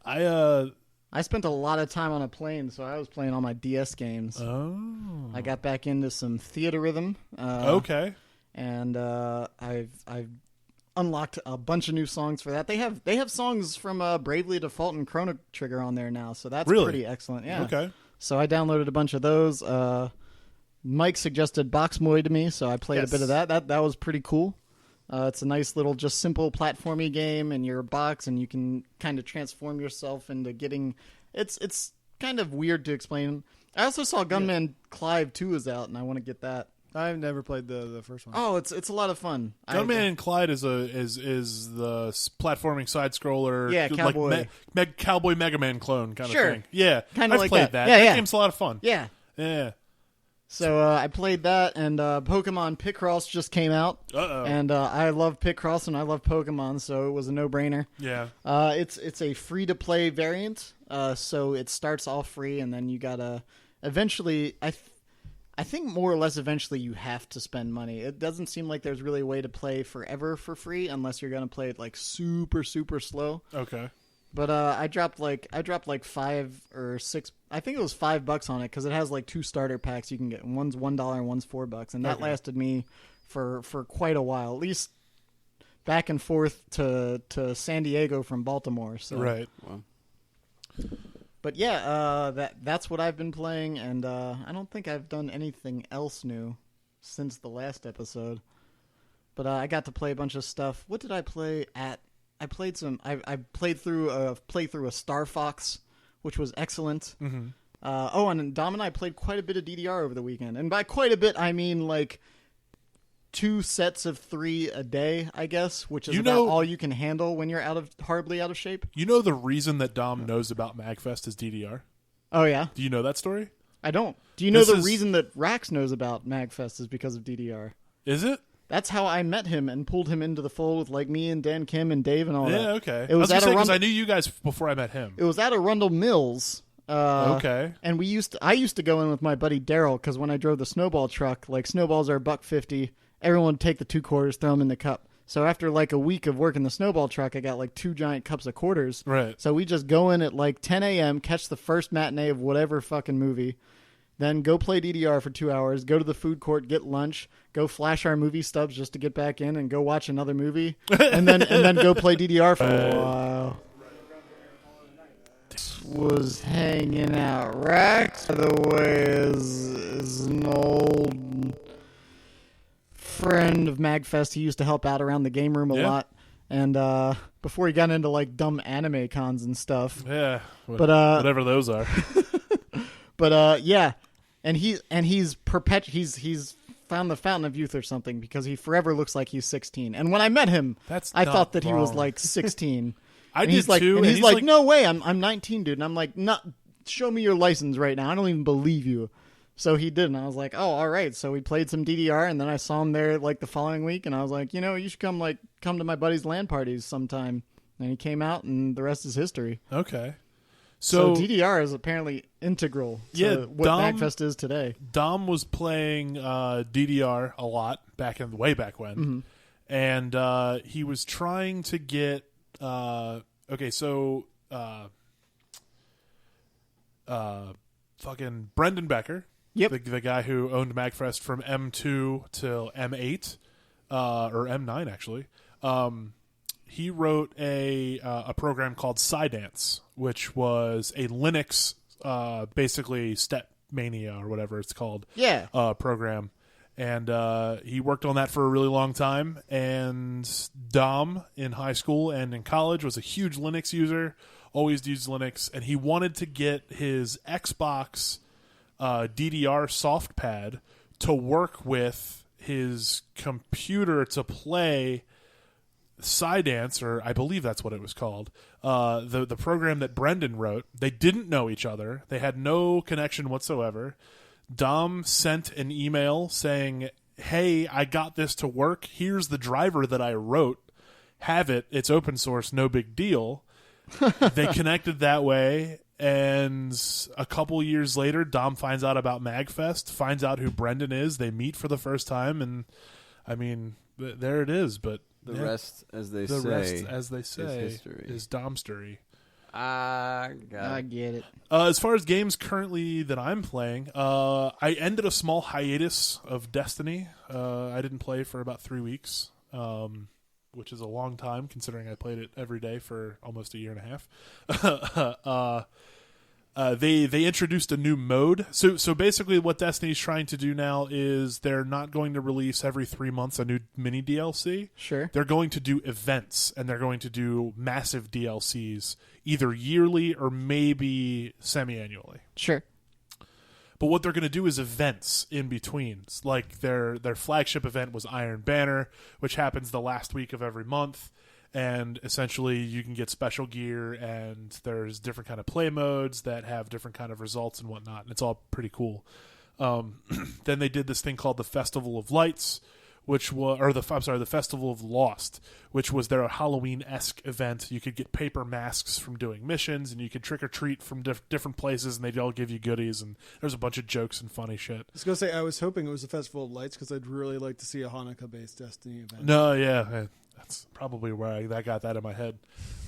I spent a lot of time on a plane, so I was playing all my DS games. oh, I got back into some Theater Rhythm. okay. And I've unlocked a bunch of new songs for that. They have songs from Bravely Default and Chrono Trigger on there now, so that's Really? pretty excellent. Yeah. Okay. So I downloaded a bunch of those. Mike suggested Boxmoy to me, so I played a bit of that. That was pretty cool. It's a nice little, just simple platformy game, and you're a box, and you can kind of transform yourself into getting. It's kind of weird to explain. I also saw Gunman Clive 2 is out, and I want to get that. I've never played the first one. Oh, it's a lot of fun. Gunman and Clyde is the platforming side scroller, Yeah, cowboy. like Cowboy Mega Man clone kind Sure. of thing. Yeah, Kinda I've like played that. that. Yeah, That yeah. game's a lot of fun. Yeah. Yeah. So I played that, and Pokemon Picross just came out. Uh-oh. And I love Picross, and I love Pokemon, so it was a no-brainer. Yeah. It's a free-to-play variant, so it starts off free, and then you gotta eventually. I think more or less eventually you have to spend money. It doesn't seem like there's really a way to play forever for free unless you're gonna play it like super super slow. Okay. But I dropped like $5 or $6. I think it was $5 on it because it has like 2 starter packs you can get. One's $1 and one's $4, and that Okay. lasted me for quite a while, at least back and forth to San Diego from Baltimore. So. Right. Wow. But yeah, that's what I've been playing, and I don't think I've done anything else new since the last episode. But I got to play a bunch of stuff. What did I play at? I played some. I played through a Star Fox, which was excellent. Mm-hmm. And Dom and I played quite a bit of DDR over the weekend, and by quite a bit I mean like 2 sets of 3 a day, I guess, which is about all you can handle when you're horribly out of shape. You know the reason that Dom knows about MAGCast is DDR? Oh yeah, Do you know that story? I don't. Do you know This the is- reason that Rax knows about MAGFest is because of DDR? Is it? That's how I met him and pulled him into the fold with like me and Dan Kim and Dave and all that. Yeah, okay. It was I at a because Rumble. I knew you guys before I met him. It was at Arundel Mills. Okay. And I used to go in with my buddy Daryl because when I drove the snowball truck, like snowballs are $1.50. Everyone would take the 2 quarters, throw them in the cup. So after like a week of working the snowball truck, I got like 2 giant cups of quarters. Right. So we just go in at like 10 a.m., catch the first matinee of whatever fucking movie, then go play DDR for 2 hours, go to the food court, get lunch, go flash our movie stubs just to get back in, and go watch another movie, and then go play DDR for a while. Was hanging out. Rax, by the way, is an old friend of MAGFest. He used to help out around the game room a Yeah. lot. And before he got into like dumb anime cons and stuff. Yeah. But whatever those are. yeah. And he's found the fountain of youth or something because he forever looks like he's 16. And when I met him, I not thought that he was wrong. like 16. I And did he's like, too. and he's like, no way, I'm 19, dude. And I'm like, not. Show me your license right now. I don't even believe you. So he did, and I was like, oh, all right. So we played some DDR, and then I saw him there like the following week, and I was like, you should come to my buddy's LAN parties sometime. And he came out, and the rest is history. Okay. So So DDR is apparently integral to Yeah, what Dom- MAGFest is today. Dom was playing DDR a lot way back when, Mm-hmm. and he was trying to get. Fucking Brendan Becker, Yep. the guy who owned MAGFest from M2 till M8, or M9 actually. He wrote a program called Scydance, which was a Linux, basically Step Mania or whatever it's called. Yeah. Program, and he worked on that for a really long time. And Dom in high school and in college was a huge Linux user, always used Linux, and he wanted to get his Xbox DDR soft pad to work with his computer to play Scydance, or I believe that's what it was called, the program that Brendan wrote. They didn't know each other. They had no connection whatsoever. Dom sent an email saying, hey, I got this to work. Here's the driver that I wrote. Have it. It's open source. No big deal. They connected that way, and a couple years later, Dom finds out about MAGFest, finds out who Brendan is. They meet for the first time, and I mean, there it is. But The yeah, rest, as they the say, rest, as they say, history. is Domstery. I I get it. As far as games currently that I'm playing, I ended a small hiatus of Destiny. I didn't play for about 3 weeks, which is a long time considering I played it every day for almost a year and a half. They introduced a new mode. So basically what Destiny's trying to do now is they're not going to release every 3 months a new mini DLC. Sure. They're going to do events, and they're going to do massive DLCs either yearly or maybe semi-annually. Sure. But what they're going to do is events in between. Like their flagship event was Iron Banner, which happens the last week of every month. And essentially you can get special gear, and there's different kind of play modes that have different kind of results and whatnot. And it's all pretty cool. Then they did this thing called the Festival of Lights, the Festival of Lost, which was their Halloween-esque event. You could get paper masks from doing missions, and you could trick or treat from different places, and they'd all give you goodies. And there's a bunch of jokes and funny shit. I was gonna say I was hoping it was the Festival of Lights because I'd really like to see a Hanukkah-based Destiny event. No, yeah, that's probably where I got that in my head.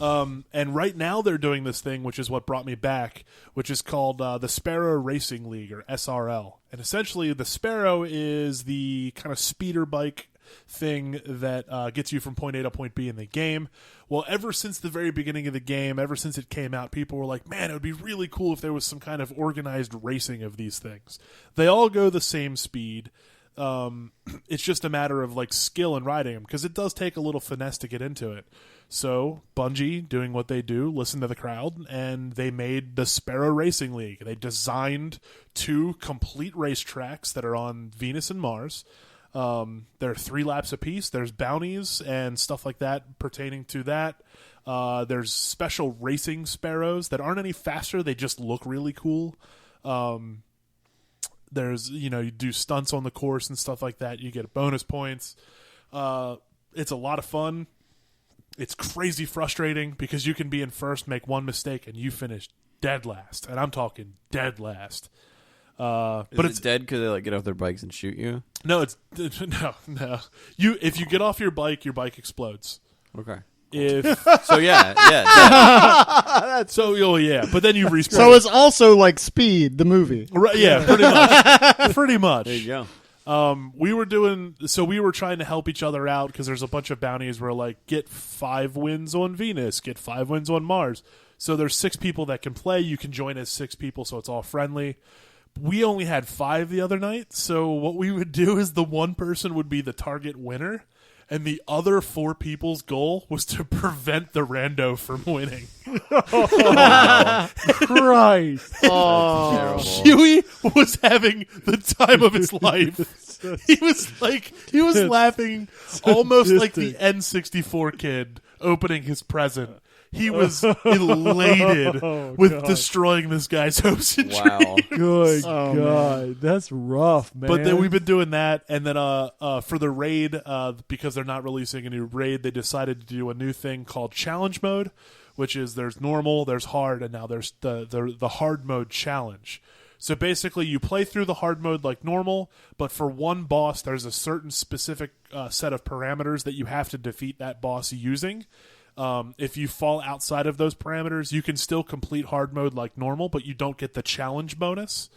And right now they're doing this thing, which is what brought me back, which is called the Sparrow Racing League, or SRL. And essentially the Sparrow is the kind of speeder bike thing that gets you from point A to point B in the game. Well, ever since the very beginning of the game, ever since it came out, people were like, man, it would be really cool if there was some kind of organized racing of these things. They all go the same speed. It's just a matter of like skill in riding them, because it does take a little finesse to get into it. So Bungie, doing what they do, listened to the crowd, and they made the Sparrow Racing League. They designed 2 complete racetracks that are on Venus and Mars. They're 3 laps apiece. There's bounties and stuff like that pertaining to that. There's special racing sparrows that aren't any faster. They just look really cool. There's, you do stunts on the course and stuff like that. You get bonus points. It's a lot of fun. It's crazy frustrating because you can be in first, make one mistake, and you finish dead last. And I'm talking dead last. But it's dead because they get off their bikes and shoot you? No, no. If you get off your bike explodes. Okay. So yeah. But then you respawn. So it's also like Speed, the movie. Right, yeah, pretty much. Pretty much. There you go. We were trying to help each other out because there's a bunch of bounties where like get 5 wins on Venus, get 5 wins on Mars. So there's 6 people that can play. You can join as 6 people, so it's all friendly. We only had 5 the other night, so what we would do is the one person would be the target winner, and the other 4 people's goal was to prevent the rando from winning. Christ! Oh, Huey was having the time of his life. He was laughing almost like the N64 kid opening his present. He was elated with destroying this guy's hopes and Wow. dreams. Good Oh, God, man. that's rough, man. But then we've been doing that, and then for the raid, because they're not releasing a new raid, they decided to do a new thing called Challenge Mode, which is there's normal, there's hard, and now there's the hard mode challenge. So basically, you play through the hard mode like normal, but for one boss, there's a certain specific set of parameters that you have to defeat that boss using. If you fall outside of those parameters, you can still complete hard mode like normal, but you don't get the challenge bonus.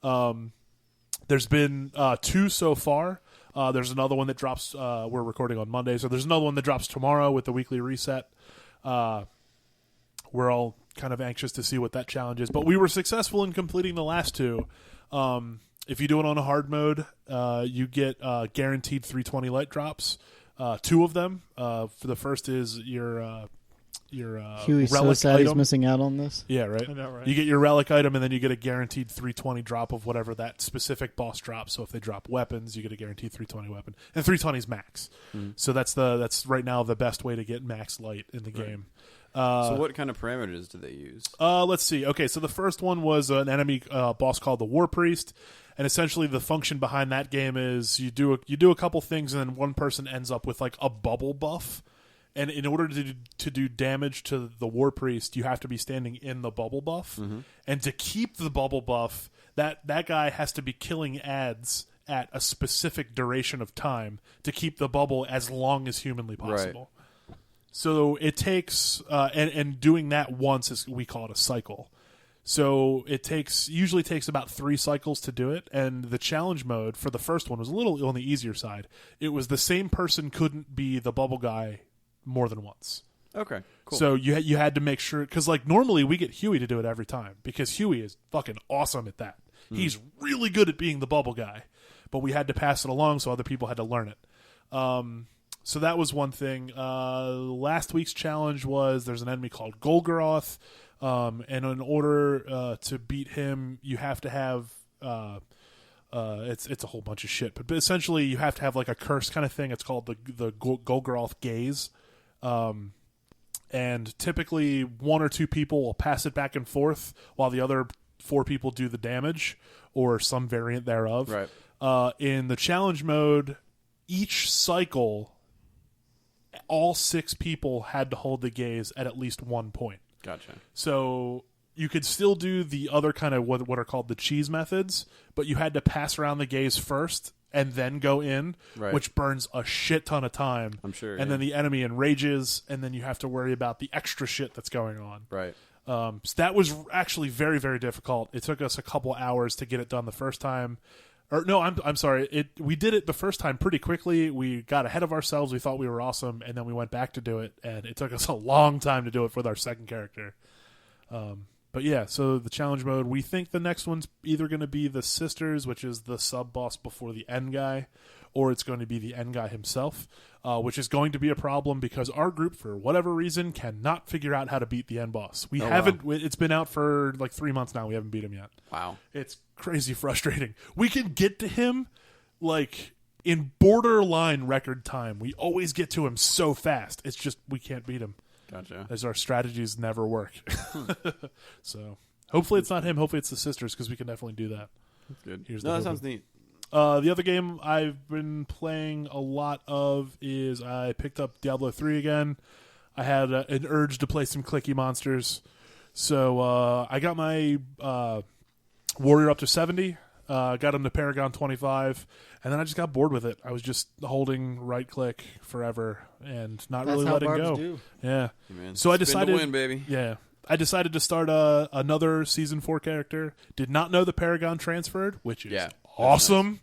There's been 2 so far. There's another one that drops. We're recording on Monday, so there's another one that drops tomorrow with the weekly reset. We're all kind of anxious to see what that challenge is, but we were successful in completing the last 2. If you do it on a hard mode, you get guaranteed 320 light drops. 2 of them. For the first is your Huey's so relic sad he's item. missing out on this. Yeah, right? I know, right? You get your relic item, and then you get a guaranteed 320 drop of whatever that specific boss drops. So if they drop weapons, you get a guaranteed 320 weapon. And 320 is max. So that's right now the best way to get max light in the game. So what kind of parameters do they use? Let's see. Okay, so the first one was an enemy boss called the War Priest. And essentially the function behind that game is you do a couple things, and then one person ends up with like a bubble buff. And in order to do damage to the War Priest, you have to be standing in the bubble buff. Mm-hmm. And to keep the bubble buff, that guy has to be killing ads at a specific duration of time to keep the bubble as long as humanly possible. Right. So it takes and doing that once we call it a cycle. So it usually takes about 3 cycles to do it, and the challenge mode for the first one was a little on the easier side. It was the same person couldn't be the bubble guy more than once. Okay, cool. So you had to make sure, because like normally we get Huey to do it every time because Huey is fucking awesome at that. He's really good at being the bubble guy, but we had to pass it along so other people had to learn it. So that was one thing. Last week's challenge was there's an enemy called Golgoroth, and in order to beat him, you have to have it's a whole bunch of shit, but essentially you have to have like a curse kind of thing. It's called the Golgoroth gaze. And typically one or two people will pass it back and forth while the other 4 people do the damage or some variant thereof. Right. In the challenge mode, each cycle, all 6 people had to hold the gaze at least 1 point. Gotcha. So you could still do the other kind of what are called the cheese methods, but you had to pass around the gaze first and then go in, right. which burns a shit ton of time. I'm sure. And then the enemy enrages, and then you have to worry about the extra shit that's going on. Right. So that was actually very, very difficult. It took us a couple hours to get it done the first time. Or no, I'm sorry. We did it the first time pretty quickly. We got ahead of ourselves. We thought we were awesome, and then we went back to do it, and it took us a long time to do it with our second character. But yeah, so the challenge mode, we think the next one's either going to be the Sisters, which is the sub-boss before the end guy, or it's going to be the end guy himself, which is going to be a problem because our group, for whatever reason, cannot figure out how to beat the end boss. We haven't. Wow. It's been out for like 3 months now. We haven't beat him yet. Wow. It's crazy frustrating. We can get to him like in borderline record time. We always get to him so fast. It's just we can't beat him. Gotcha. As our strategies never work. So hopefully it's not him. Hopefully it's the Sisters because we can definitely do that. That's good. That sounds neat. The other game I've been playing a lot of is I picked up Diablo 3 again. I had an urge to play some clicky monsters. So I got my Warrior up to 70. Got him to Paragon 25. And then I just got bored with it. I was just holding right click forever and not That's really how letting barbs go. do. Yeah. Hey, man. So I Spin to decided win, baby. Yeah. I decided to start another Season 4 character. Did not know the Paragon transferred, which is awesome.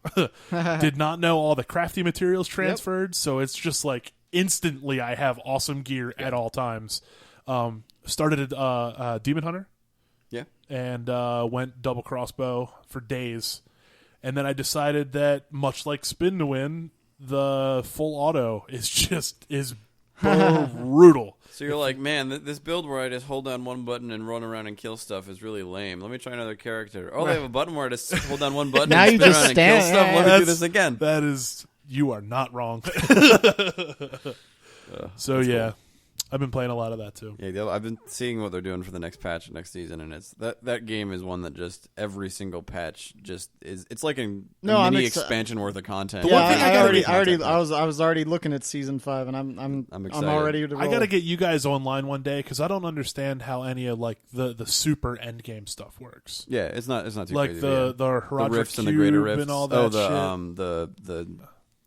Did not know all the crafty materials transferred, so it's just like instantly I have awesome gear at all times. Started a Demon Hunter. Yeah. And went double crossbow for days. And then I decided that, much like Spin to Win, the full auto is brutal. So you're like, man, this build where I just hold down one button and run around and kill stuff is really lame. Let me try another character. Oh, they have a button where I just hold down one button Now and you spin just around and kill stand- stuff. yeah, Let me do this again. That is, you are not wrong. So yeah, I've been playing a lot of that too. Yeah, I've been seeing what they're doing for the next patch next season, and it's that game is one that just every single patch just is. It's like a mini expansion worth of content. Yeah, I was already looking at season 5, and I'm excited. already. To roll. I got to get you guys online one day because I don't understand how any of like the super end game stuff works. Yeah, it's not too like crazy. the Herodra rifts cube and the greater rifts and all that. the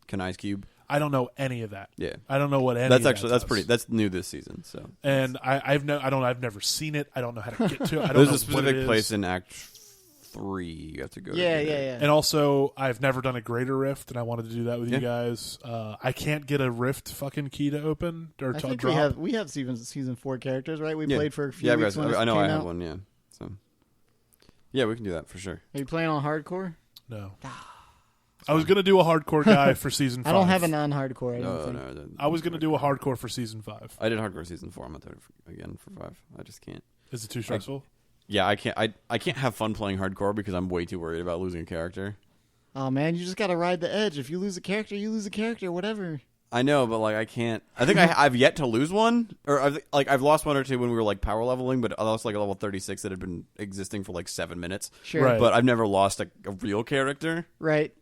Kanai's cube. I don't know any of that. Yeah, I don't know what any. That's of actually that does. that's new this season. So, and I've never seen it. I don't know how to get to it. I don't There's know a specific what it is. place in Act 3 you have to go. Yeah. And also, I've never done a greater rift, and I wanted to do that with you guys. I can't get a rift fucking key to open or I to think drop. we have season 4 characters, right? We played for a few yeah, weeks. guys, When I know it I came have out. one. Yeah, so yeah, we can do that for sure. Are you playing on hardcore? No. I was going to do a hardcore guy for season 5. I don't have a non-hardcore. I don't think. No, I was going to do a hardcore for season 5. I did hardcore season 4. I'm not doing it again for 5. I just can't. Is it too stressful? Yeah, I can't. I can't have fun playing hardcore because I'm way too worried about losing a character. Oh man, you just got to ride the edge. If you lose a character, you lose a character. Whatever. I know, but like I can't. I think I've yet to lose one, or I've lost one or two when we were like power leveling, but I lost like a level 36 that had been existing for like 7 minutes. Sure. Right. But I've never lost a real character. Right.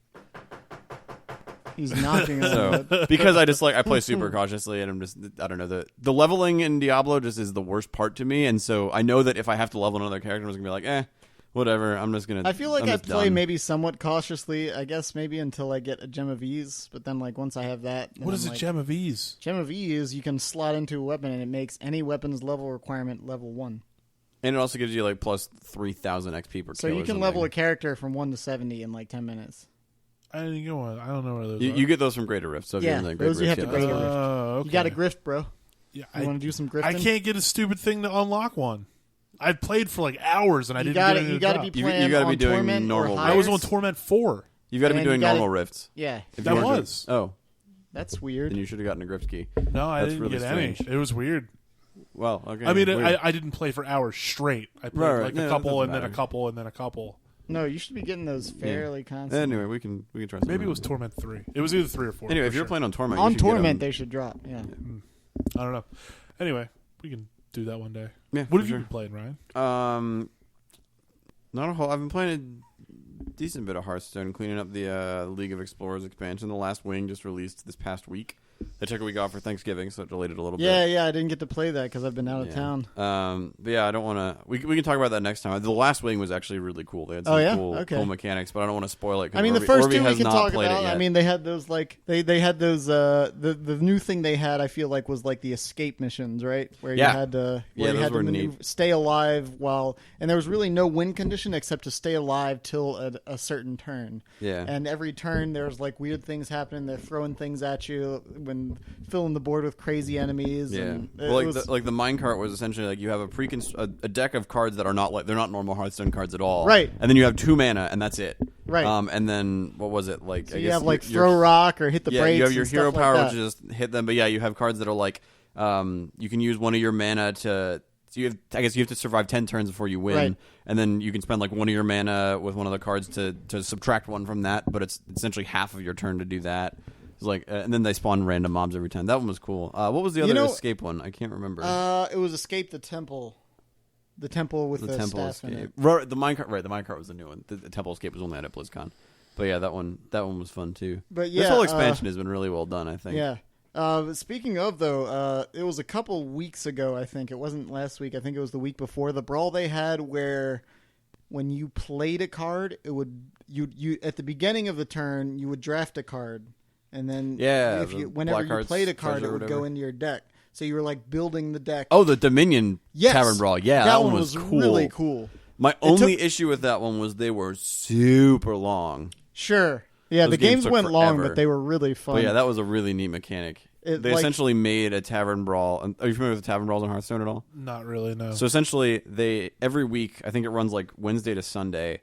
He's knocking on So it. because I play super cautiously, and I'm just I don't know the leveling in Diablo just is the worst part to me, and so I know that if I have to level another character, I'm just gonna be like, whatever. I'm just gonna. I feel like I'm I just play done. maybe somewhat cautiously. I guess maybe until I get a Gem of Ease, but then like once I have that, then What is I'm a like, Gem of Ease? Gem of Ease? You can slot into a weapon, and it makes any weapon's level requirement level 1. And it also gives you like plus 3,000 XP per So kill. you or can level a something. character from 1 to 70 in like 10 minutes. I don't know where those are. You get those from Greater Rift. So if Yeah, you're in the Greater those you Rift, have to that's Greater fine. Rift. Oh, okay. You got to grift, bro. Yeah, You want to do some grifting? I can't get a stupid thing to unlock one. I played for like hours and I didn't get any. You got to be playing gotta be on doing Torment normal. or I was on Hires. Torment 4. You've got to be And doing you gotta- normal rifts. Yeah, If That you weren't was. doing- Oh, that's weird. then you should have gotten a grift key. No, I That's didn't really get any. strange. It was weird. Well, okay. I mean, weird. I didn't play for hours straight. I played Right, like yeah, a that couple doesn't and then a matter. couple and then a couple. No, you should be getting those fairly constantly. Anyway, we can try something. Maybe it was Torment 3. It was either 3 or 4. Anyway, for if you're sure. playing on Torment, On you should get Torment, 'em. they should drop. Yeah. I don't know. Anyway, we can do that one day. Yeah, What for have you sure. been playing, Ryan? Not a whole. I've been playing a decent bit of Hearthstone, cleaning up the League of Explorers expansion. The last wing just released this past week. They took a week off for Thanksgiving, so it delayed it a little bit. Yeah, I didn't get to play that because I've been out of town. But yeah, I don't want to. We can talk about that next time. The last wing was actually really cool. They had some Oh, yeah? cool, Okay. cool mechanics, but I don't want to spoil it. 'Cause I mean, the Orby- first Orby two we has can not talk played about. It yet. I mean, they had those like they had those the new thing they had. I feel like was like the escape missions, right? Where you Yeah. had to Yeah, you those had to were maneuver, neat. stay alive and there was really no win condition except to stay alive till a certain turn. Yeah. And every turn there's like weird things happening. They're throwing things at you when filling the board with crazy enemies. Yeah, And well, like it was, the minecart was essentially like you have a deck of cards that are not like they're not normal Hearthstone cards at all, Right. And then you have 2 mana, and that's it, Right. And then what was it like? so I you guess have like your- throw rock or hit the yeah, brakes. you have your and hero stuff power, like which that. is just hit them. But yeah, you have cards that are like you can use one of your mana to. So I guess you have to survive 10 turns before you win, Right. and then you can spend like one of your mana with one of the cards to subtract one from that. But it's essentially half of your turn to do that. It's like, and then they spawn random mobs every time. That one was cool. What was the other escape one? I can't remember. It was Escape the Temple. The temple with the Temple staff in Escape. it. Right, the minecart was the new one. The Temple Escape was only at BlizzCon. But yeah, that one was fun too. But yeah, this whole expansion has been really well done, I think. Yeah. Speaking of though, it was a couple weeks ago. I think it wasn't last week. I think it was the week before. The brawl they had where when you played a card, it would you at the beginning of the turn you would draft a card, and then Yeah, whenever you Blackheart's played a card, treasure it or would go whatever. into your deck. So you were like building the deck. Oh, the Dominion Yes. Tavern Brawl. Yeah, that one was cool. really cool. My only issue with that one was they were super long. Sure. Yeah, Those the games games took went long, forever. but they were really fun. But yeah, that was a really neat mechanic. It, They like- essentially made a Tavern Brawl. Are you familiar with the Tavern Brawls in Hearthstone at all? Not really, no. So essentially, every week, I think it runs like Wednesday to Sunday.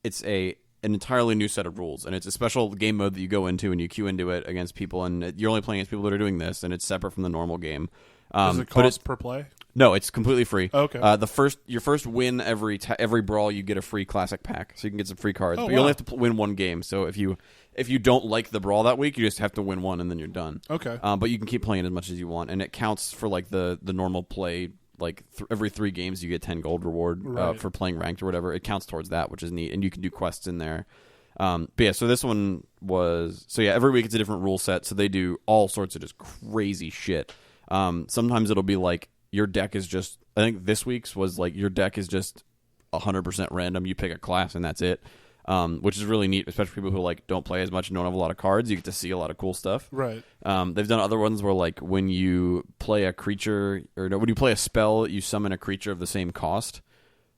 It's an entirely new set of rules, and it's a special game mode that you go into and you queue into it against people, and you're only playing against people that are doing this, and it's separate from the normal game. Does it but cost per play? No, it's completely free. Okay. Your first win every brawl, you get a free classic pack, so you can get some free cards. Oh, but you only wow. have to win one game. So if you don't like the brawl that week, you just have to win one, and then you're done. Okay. But you can keep playing as much as you want, and it counts for like the normal play. Like every 3 games, you get 10 gold reward Right. for playing ranked or whatever. It counts towards that, which is neat, and you can do quests in there. But yeah, so this one was every week it's a different rule set, so they do all sorts of just crazy shit. Sometimes it'll be like your deck is just. I think this week's was like your deck is just 100% random. You pick a class and that's it, which is really neat, especially for people who like don't play as much and don't have a lot of cards. You get to see a lot of cool stuff. Right. They've done other ones where like when you play a creature when you play a spell, you summon a creature of the same cost.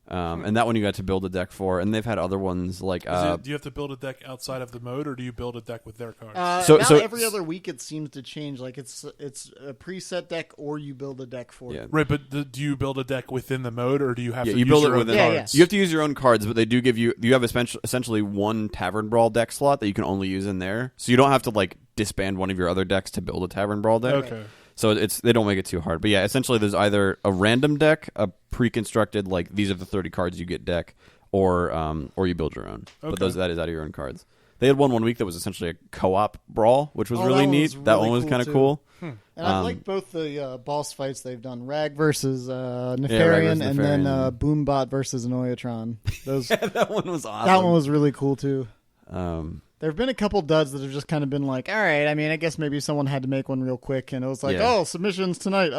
And that one you got to build a deck for, and they've had other ones like. Do you have to build a deck outside of the mode, or do you build a deck with their cards? Now every other week it seems to change. Like it's a preset deck, or you build a deck for it. Right, but do you build a deck within the mode, or do you have to you use build your it own within. cards? You have to use your own cards, but they do give you have essentially one Tavern Brawl deck slot that you can only use in there, so you don't have to like disband one of your other decks to build a Tavern Brawl deck. Okay. So they don't make it too hard. But yeah, essentially there's either a random deck, a pre-constructed like these are the 30 cards you get deck, or you build your own. Okay. But that is out of your own cards. They had one week that was essentially a co-op brawl, which was Oh, really that one neat. was That really one was cool, kind of too. cool. And I like both the boss fights they've done: Rag versus Nefarian, Rag versus and then Nefarian. Boombot versus Anoyatron. Those That one was awesome. that one was really cool too. Um, There have been a couple duds that have just kind of been like, all right, I mean, I guess maybe someone had to make one real quick, and it was like, Yeah. oh, submissions tonight,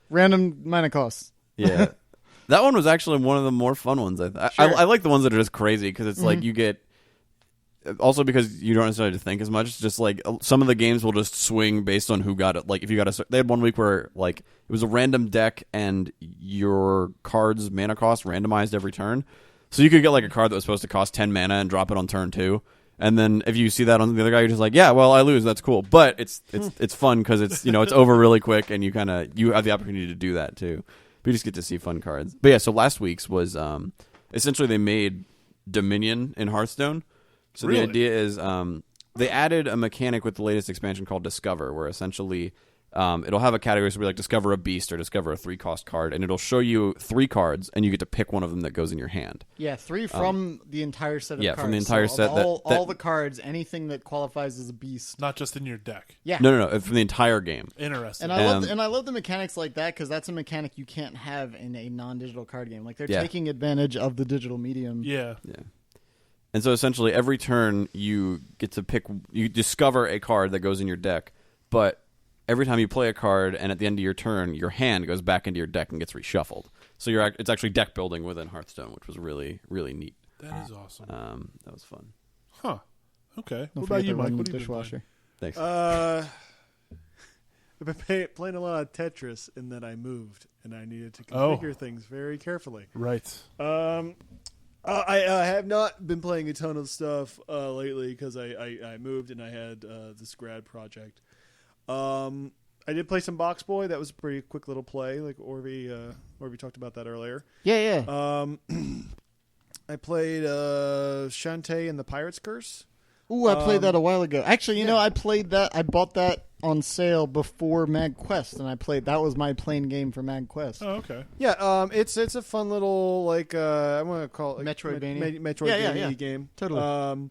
random mana costs. yeah. That one was actually one of the more fun ones. I Sure. I like the ones that are just crazy because it's Mm-hmm. like you get. Also, because you don't necessarily have to think as much. It's just like some of the games will just swing based on who got it. Like if you got they had one week where like it was a random deck and your card's mana cost randomized every turn. So you could get like a card that was supposed to cost 10 mana and drop it on turn 2, And then if you see that on the other guy, you're just like, yeah, well, I lose. That's cool. But it's fun because it's it's over really quick, and you have the opportunity to do that too. But you just get to see fun cards. But yeah, so last week's was essentially they made Dominion in Hearthstone. So Really? the idea is they added a mechanic with the latest expansion called Discover, where essentially it'll have a category, so we like discover a beast or discover a 3-cost card, and it'll show you 3 cards, and you get to pick one of them that goes in your hand. Yeah, 3 from the entire set of cards. Yeah, from the entire So set. of That all the cards, anything that qualifies as a beast. Not just in your deck. Yeah. No, from the entire game. Interesting. And I love the mechanics like that because that's a mechanic you can't have in a non-digital card game. Like they're taking advantage of the digital medium. Yeah. And so essentially every turn you get to you discover a card that goes in your deck, but every time you play a card and at the end of your turn, your hand goes back into your deck and gets reshuffled. So it's actually deck building within Hearthstone, which was really, really neat. That is awesome. That was fun. Huh. Okay. Don't What about forget you, the Mike? running What have you been dishwasher. Thanks. I've been playing a lot of Tetris, and then I moved, and I needed to configure things very carefully. playing? Right. I have not been playing a ton of stuff lately because I moved and I had this grad project. I did play some Box Boy. That was a pretty quick little play. Like Orby talked about that earlier. Yeah. I played Shantae and the Pirate's Curse. Ooh, I played that a while ago. Actually, you know, I played that. I bought that on sale before MAGCast, and I played. That was my playing game for MAGCast. Oh, okay. Yeah, it's a fun little I want to call it Metroidvania. Metroidvania game. Totally.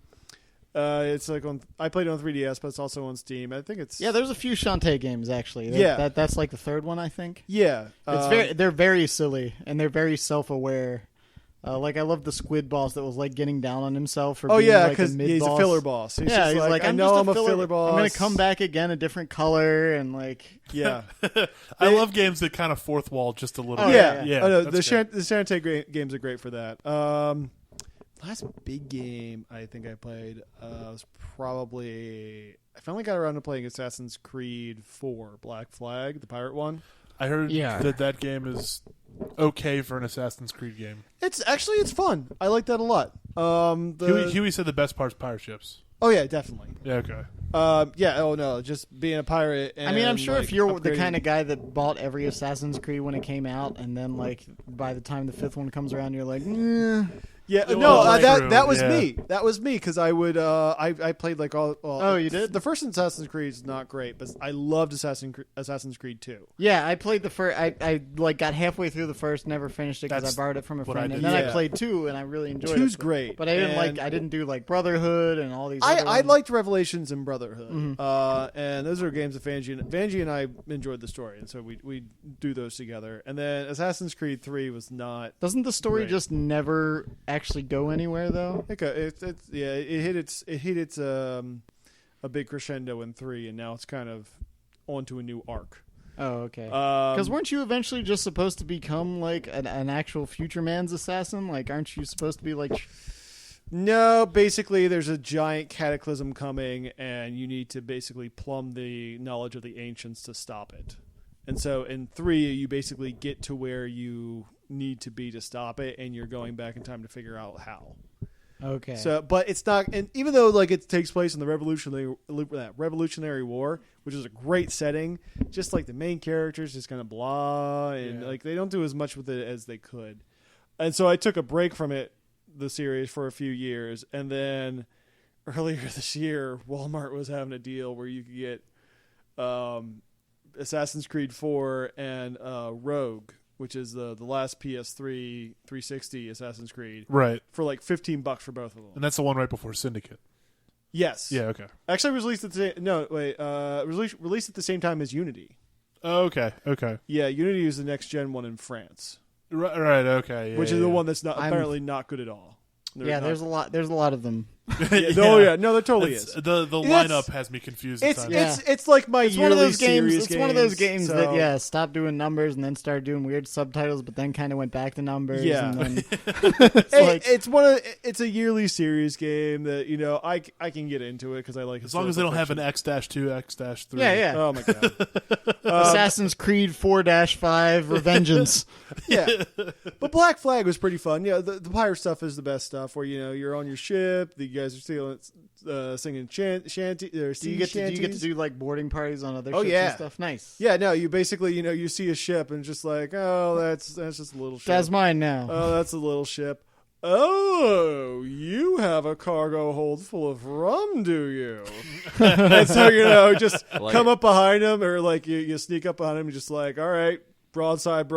It's like I played it on 3DS, but it's also on Steam. I think it's There's a few Shantae games actually. That's like the third one, I think. yeah. They're very silly and they're very self-aware. Like I love the squid boss that was like getting down on himself for being like a mid-boss. he's a filler boss. He's He's like, I know I'm a filler boss. I'm gonna come back again a different color and like. Yeah, I love games that kind of fourth wall just a little Oh, bit. yeah. Oh, no, the that's great. Shantae games are great for that. Last big game I think I played was probably I finally got around to playing Assassin's Creed 4 Black Flag, the pirate one. I heard Yeah. that game is okay for an Assassin's Creed game. It's fun. I like that a lot. Huey said the best part's pirate ships. Oh yeah, definitely. Yeah, okay. Yeah. Oh no, just being a pirate. And, I mean, I'm sure if you're the upgrading- kind of guy that bought every Assassin's Creed when it came out, and then like by the time the 5th one comes around, you're like, Yeah, Well, no, that's true, that was yeah. me. That was me because I would I played like all. Oh, you did? The first Assassin's Creed is not great, but I loved Assassin's Creed 2. yeah, I played the first. I like got halfway through the first, never finished it because I That's borrowed it from a what I friend, and did. then I Yeah. played 2, and I really enjoyed it. 2's great, But I didn't and I didn't do like Brotherhood and all these. other I ones. liked Revelations and Brotherhood, Mm-hmm. and those are games that Vanjie and I enjoyed the story, and so we do those together. And then Assassin's Creed 3 was not. Doesn't the story Right. just never actually go anywhere though? It hit its a big crescendo in 3, and now it's kind of onto a new arc. Oh, okay. Because weren't you eventually just supposed to become like an actual future man's assassin? Like, aren't you supposed to be like? No, basically, there's a giant cataclysm coming, and you need to basically plumb the knowledge of the ancients to stop it. And so in 3, you basically get to where you need to be to stop it, and you're going back in time to figure out how. Okay. So, but it's not, and even though like it takes place in the Revolutionary War, which is a great setting, just like the main characters just kind of blah, and Yeah. like they don't do as much with it as they could. And so I took a break from the series for a few years, and then earlier this year, Walmart was having a deal where you could get Assassin's Creed 4 and Rogue, which is the last PS3 360 Assassin's Creed, Right. for like $15 for both of them. And that's the one right before Syndicate. Yes. Yeah, okay. Actually, released at released at the same time as Unity. Oh, okay, okay. Yeah, Unity is the next gen one in France, Right, okay. Yeah, which is yeah. the one that's not I'm- apparently not good at all. there's a lot. There's a lot of them. No, there totally It's- is. The lineup has me confused at It's times. Yeah. it's like my It's yearly one of those games. series It's one of those games so- that stopped doing numbers and then started doing weird subtitles, but then kind of went back to numbers. Yeah. And then It's a yearly series game that I can get into it because I like As long as they don't have an historical X-2, X-3. yeah. fiction. Oh my god. Assassin's Creed 4-5 Revengeance. Yeah, but Black Flag was pretty fun. Yeah, the pirate stuff is the best stuff. Where you're on your ship, you guys are still singing shanty or Do you get to do like boarding parties on other ships yeah. and stuff? Nice. Yeah, no, you basically, you see a ship and just like, oh, that's just a little ship. That's mine now. Oh, that's a little ship. Oh, you have a cargo hold full of rum, do you? And so, just come up behind him, or like you sneak up behind him and just like, all right, broadside,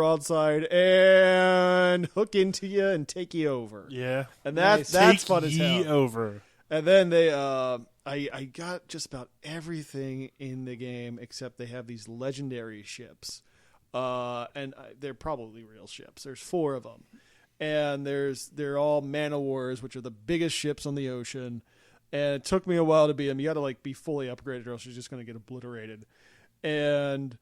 and hook into you and take you over. Yeah. And that's fun as hell. Over. And then they, I got just about everything in the game except they have these legendary ships. They're probably real ships. There's 4 of them. And they're all man o' wars, which are the biggest ships on the ocean. And it took me a while to beat them. You got to like be fully upgraded, or else you're just going to get obliterated. And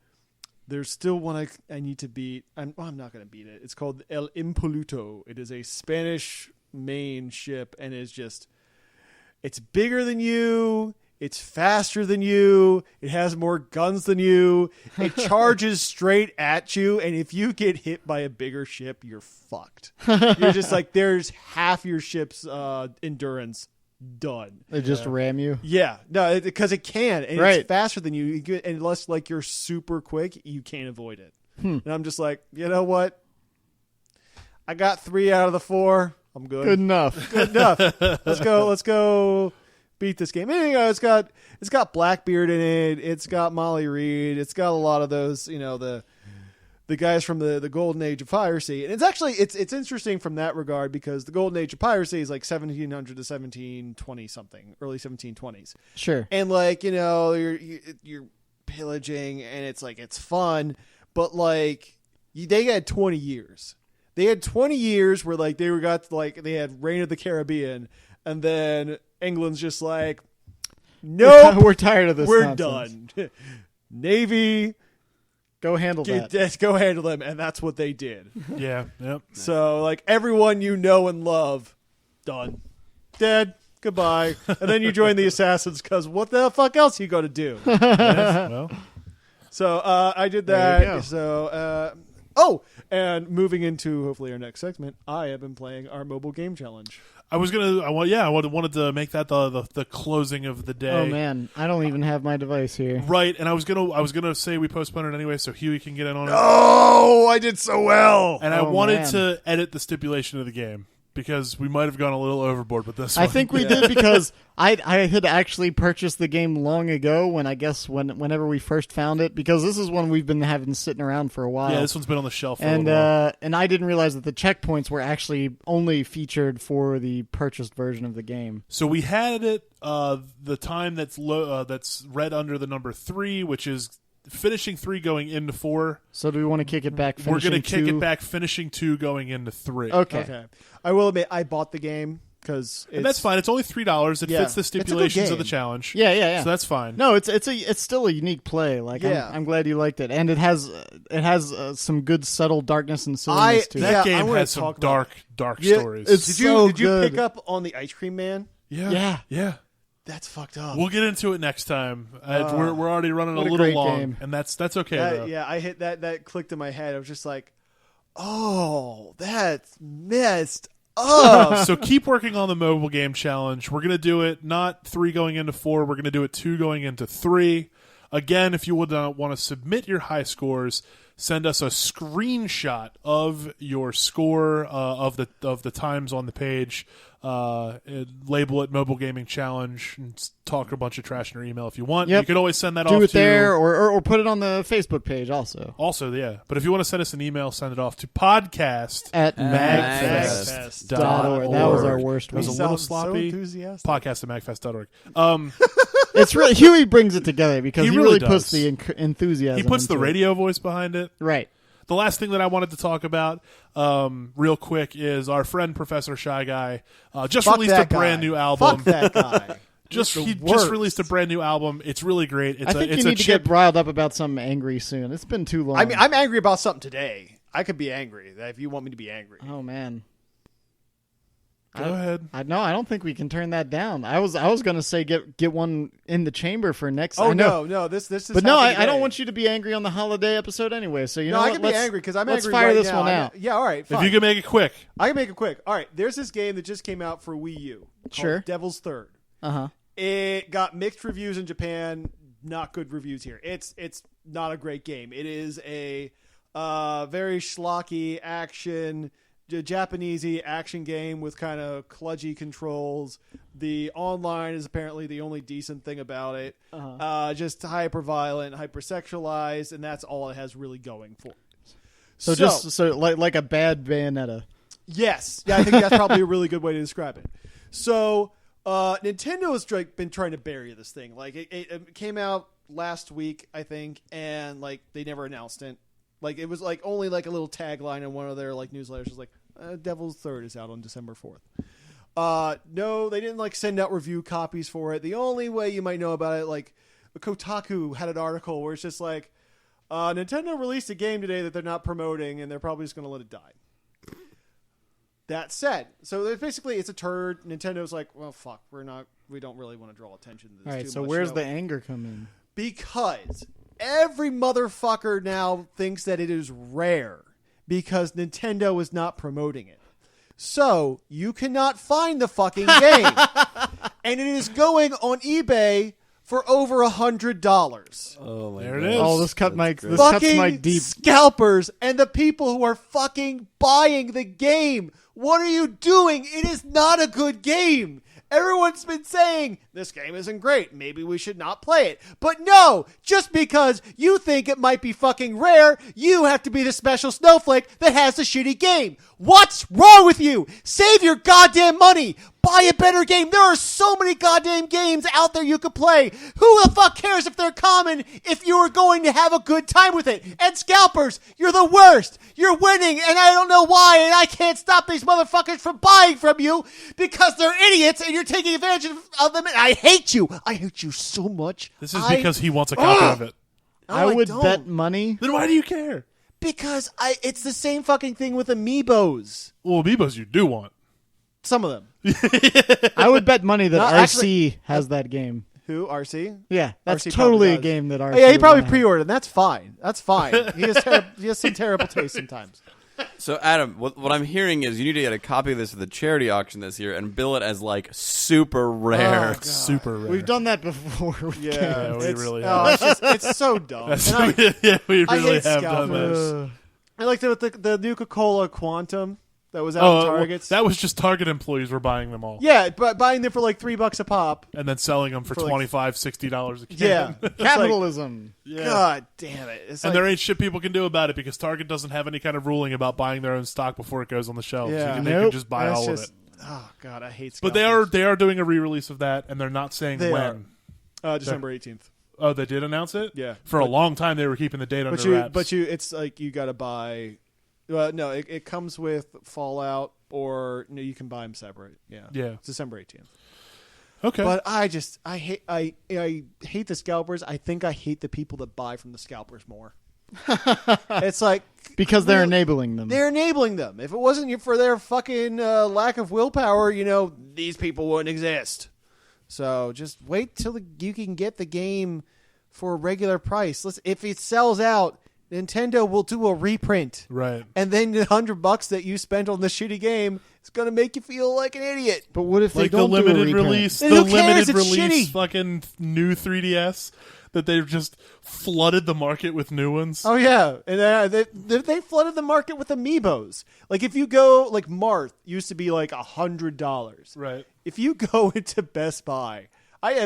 there's still one I need to beat. I'm not going to beat it. It's called El Impoluto. It is a Spanish main ship, and it's bigger than you. It's faster than you. It has more guns than you. It charges straight at you, and if you get hit by a bigger ship, you're fucked. You're just like, there's half your ship's endurance done. They just ram you. Yeah, no, because it can, and Right. it's faster than you. And unless like you're super quick, you can't avoid it. And I'm just like, you know what? I got 3 out of the 4. I'm good. Good enough. Good enough. Let's go. Beat this game. And, it's got Blackbeard in it. It's got Molly Reed. It's got a lot of those, the guys from the Golden Age of Piracy. And it's actually it's interesting from that regard, because the Golden Age of Piracy is like 1700 to 1720 something, early 1720s. Sure. And like, you're pillaging, and it's like, it's fun, but like they had 20 years. They had 20 years where like they had Reign of the Caribbean, and then England's just like, nope, we're tired of this. We're nonsense. done. Navy, Go handle that. go handle them, and that's what they did. Yeah. Yep. So like everyone you know and love, done, dead, goodbye, and then you join the assassins, because what the fuck else you got to do? Yes, well. So I did There you that. go. So and moving into hopefully our next segment, I have been playing our mobile game challenge. I wanted to make that the closing of the day. Oh man, I don't even have my device here. Right, and I was gonna say we postponed it anyway, so Huey can get in on it. Oh, I did so well. And I Oh, wanted man. to edit the stipulation of the game, because we might have gone a little overboard with this I one. think we did, because I had actually purchased the game long ago, whenever we first found it, because this is one we've been having sitting around for a while. Yeah, this one's been on the shelf for a and little while. and I didn't realize that the checkpoints were actually only featured for the purchased version of the game. So we had it the time that's read under the number 3, which is finishing 3 going into 4. So do we want to kick it back? We're going to kick 2? it back, finishing 2 going into 3. Okay. I will admit, I bought the game because And that's fine. It's only $3. It Yeah. fits the It's a good stipulations of game. the challenge. Yeah. So that's fine. No, it's still a unique play. Like Yeah. I'm glad you liked it, and it has some good subtle darkness and silliness to it. That Yeah, I game wanna has some talk about dark Yeah, stories. it's- Did so you good. pick up on the Ice Cream Man? Yeah. That's fucked up. We'll get into it next time. We're already running a what a little great long, game. and that's okay though. Yeah, I hit that. That clicked in my head. I was just like, oh, that's messed up. So keep working on the mobile game challenge. We're gonna do it not 3 going into 4. We're gonna do it 2 going into 3. Again, if you would want to submit your high scores, send us a screenshot of your score of the times on the page. Label it Mobile Gaming Challenge, and talk a bunch of trash in your email if you want. Yep. You can always send that Do off it to there, or put it on the Facebook page also. Also, yeah. But if you want to send us an email, send it off to podcast At magfest.org. magfest.org. That was our worst That was one. a little Sounds sloppy. So enthusiastic. Podcast at magfest.org. It's really Huey brings it together because He he really really puts does. the enthusiasm. He puts the into it. radio voice behind it. Right. The last thing that I wanted to talk about real quick is our friend Professor Shy Guy just Fuck released a that brand guy. new album. Fuck that guy. He just worst. released a brand new album. It's really great. It's I think it's you a need to chip. get riled up about something angry soon. It's been too long. I mean, I'm angry about something today. I could be angry if you want me to be angry. oh man. Go ahead. I don't think we can turn that down. I was going to say get one in the chamber for next. Oh I know. no, this is. But no, happening I don't today. want you to be angry on the holiday episode anyway. So you No, know I what? can be angry because I'm let's angry fire right this now. one out. Yeah, all right, fine. If you can make it quick. I can make it quick. All right, there's this game that just came out for Wii U. Sure. Devil's Third. Uh-huh. It got mixed reviews in Japan, not good reviews here. It's not a great game. It is a very schlocky action, Japanesey action game with kind of kludgy controls. The online is apparently the only decent thing about it. Just hyper-violent, hyper-sexualized, and that's all it has really going for it. So like a bad Bayonetta. Yes. Yeah, I think that's probably a really good way to describe it. So Nintendo has been trying to bury this thing. Like it came out last week, I think, and like they never announced it. Like it was like only like a little tagline in one of their like newsletters was like Devil's Third is out on December 4th. No, they didn't like send out review copies for it. The only way you might know about it, like Kotaku had an article where it's just like Nintendo released a game today that they're not promoting and they're probably just going to let it die. That said, so basically it's a turd. Nintendo's like, well, fuck, we don't really want to draw attention to this. All right, too so much, where's the anger come in? Because every motherfucker now thinks that it is rare because Nintendo is not promoting it. So you cannot find the fucking game, and it is going on eBay for over $100. Oh my There it God. is. Oh, this cuts my Fucking deep. scalpers and the people who are fucking buying the game. What are you doing? It is not a good game. Everyone's been saying, this game isn't great. Maybe we should not play it. But no, just because you think it might be fucking rare, you have to be the special snowflake that has the shitty game. What's wrong with you? Save your goddamn money. Buy a better game. There are so many goddamn games out there you could play. Who the fuck cares if they're common if you are going to have a good time with it? And scalpers, you're the worst. You're winning, and I don't know why, and I can't stop these motherfuckers from buying from you because they're idiots and you're taking advantage of them, and I hate you. I hate you so much. This is because he wants a copy of it. I would bet money. Then why do you care? Because it's the same fucking thing with Amiibos. Well, Amiibos you do want. Some of them. I would bet money that No, RC actually- has that game. Who? RC? Yeah, that's RC totally probably a does. game that RC. Oh, yeah, he would probably wanna have. pre-ordered, and that's fine. That's fine. He has some terrible taste sometimes. So, Adam, what I'm hearing is you need to get a copy of this at the charity auction this year and bill it as, like, super rare. God. Super rare. We've done that before. with Yeah, Yeah, we it's, really oh, have. it's so dumb. That's- And I, yeah, we I really hate have done scalpers. this. I like the Nuka-Cola Quantum that was out in Oh, Targets. that was just Target employees were buying them all. Yeah, but buying them for like $3 a pop. And then selling them for For like- $25, $60 a can. Yeah. It's Capitalism. Yeah. Like, God damn it. It's And like, there ain't shit people can do about it because Target doesn't have any kind of ruling about buying their own stock before it goes on the shelves. Yeah. They can Nope. just buy that's all just, of it. Oh, God, I hate But scalpers. they are doing a re-release of that, and they're not saying They when. December 18th. Oh, they did announce it? Yeah. For a long time, they were keeping the date under wraps. But it's like you got to buy. Well, no, it comes with Fallout, or no, you can buy them separate. Yeah, Yeah. It's December 18th. Okay. But I hate the scalpers. I think I hate the people that buy from the scalpers more. It's like Because they're really- enabling them. They're enabling them. If it wasn't for their fucking lack of willpower, these people wouldn't exist. So just wait till you can get the game for a regular price. Listen, if it sells out, Nintendo will do a reprint. right. And then the $100 that you spent on the shitty game is going to make you feel like an idiot. But what if they Like the don't do a limited reprint? release, Then the who cares? limited It's release shitty. fucking new 3DS that they've just flooded the market with new ones. Oh yeah, and they flooded the market with amiibos. Like if you go, like Marth used to be like $100. Right. If you go into Best Buy,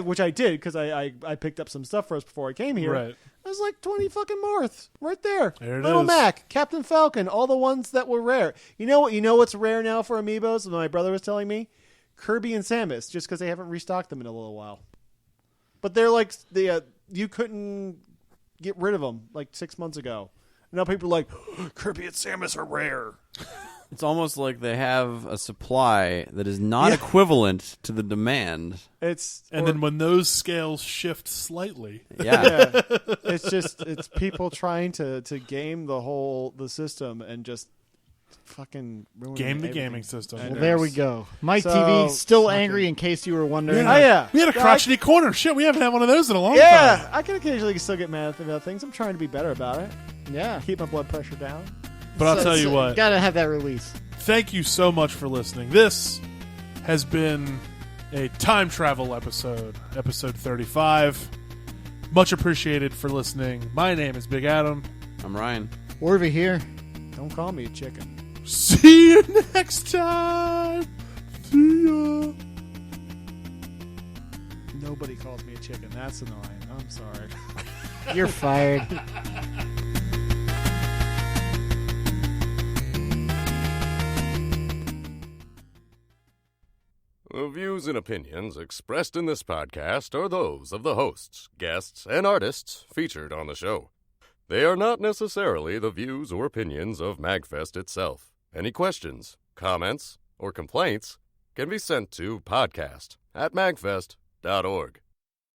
which I did because I picked up some stuff for us before I came here. Right. It was like 20 fucking Marths right there. There it Little is. Mac, Captain Falcon, all the ones that were rare. You know what's rare now for amiibos? My brother was telling me Kirby and Samus, just because they haven't restocked them in a little while. But they're like you couldn't get rid of them like 6 months ago. And now people are like, Kirby and Samus are rare. It's almost like they have a supply that is not equivalent to the demand. And then when those scales shift slightly, Yeah. yeah, it's people trying to game the system and just fucking ruin game the everything. gaming system. I Well, know. there we go. Mike So, TV still fucking- angry in case you were wondering. Oh yeah, We had a crotchety corner. Shit, we haven't had one of those in a long Yeah, time. I can occasionally still get mad about things. I'm trying to be better about it. Yeah. Keep my blood pressure down. But I'll tell you what. Gotta have that release. Thank you so much for listening. This has been a time travel episode, episode 35. Much appreciated for listening. My name is Big Adam. I'm Ryan. Orvie here. Don't call me a chicken. See you next time. See ya. Nobody calls me a chicken. That's annoying. I'm sorry. You're fired. The views and opinions expressed in this podcast are those of the hosts, guests, and artists featured on the show. They are not necessarily the views or opinions of MAGCast itself. Any questions, comments, or complaints can be sent to podcast@magfest.org.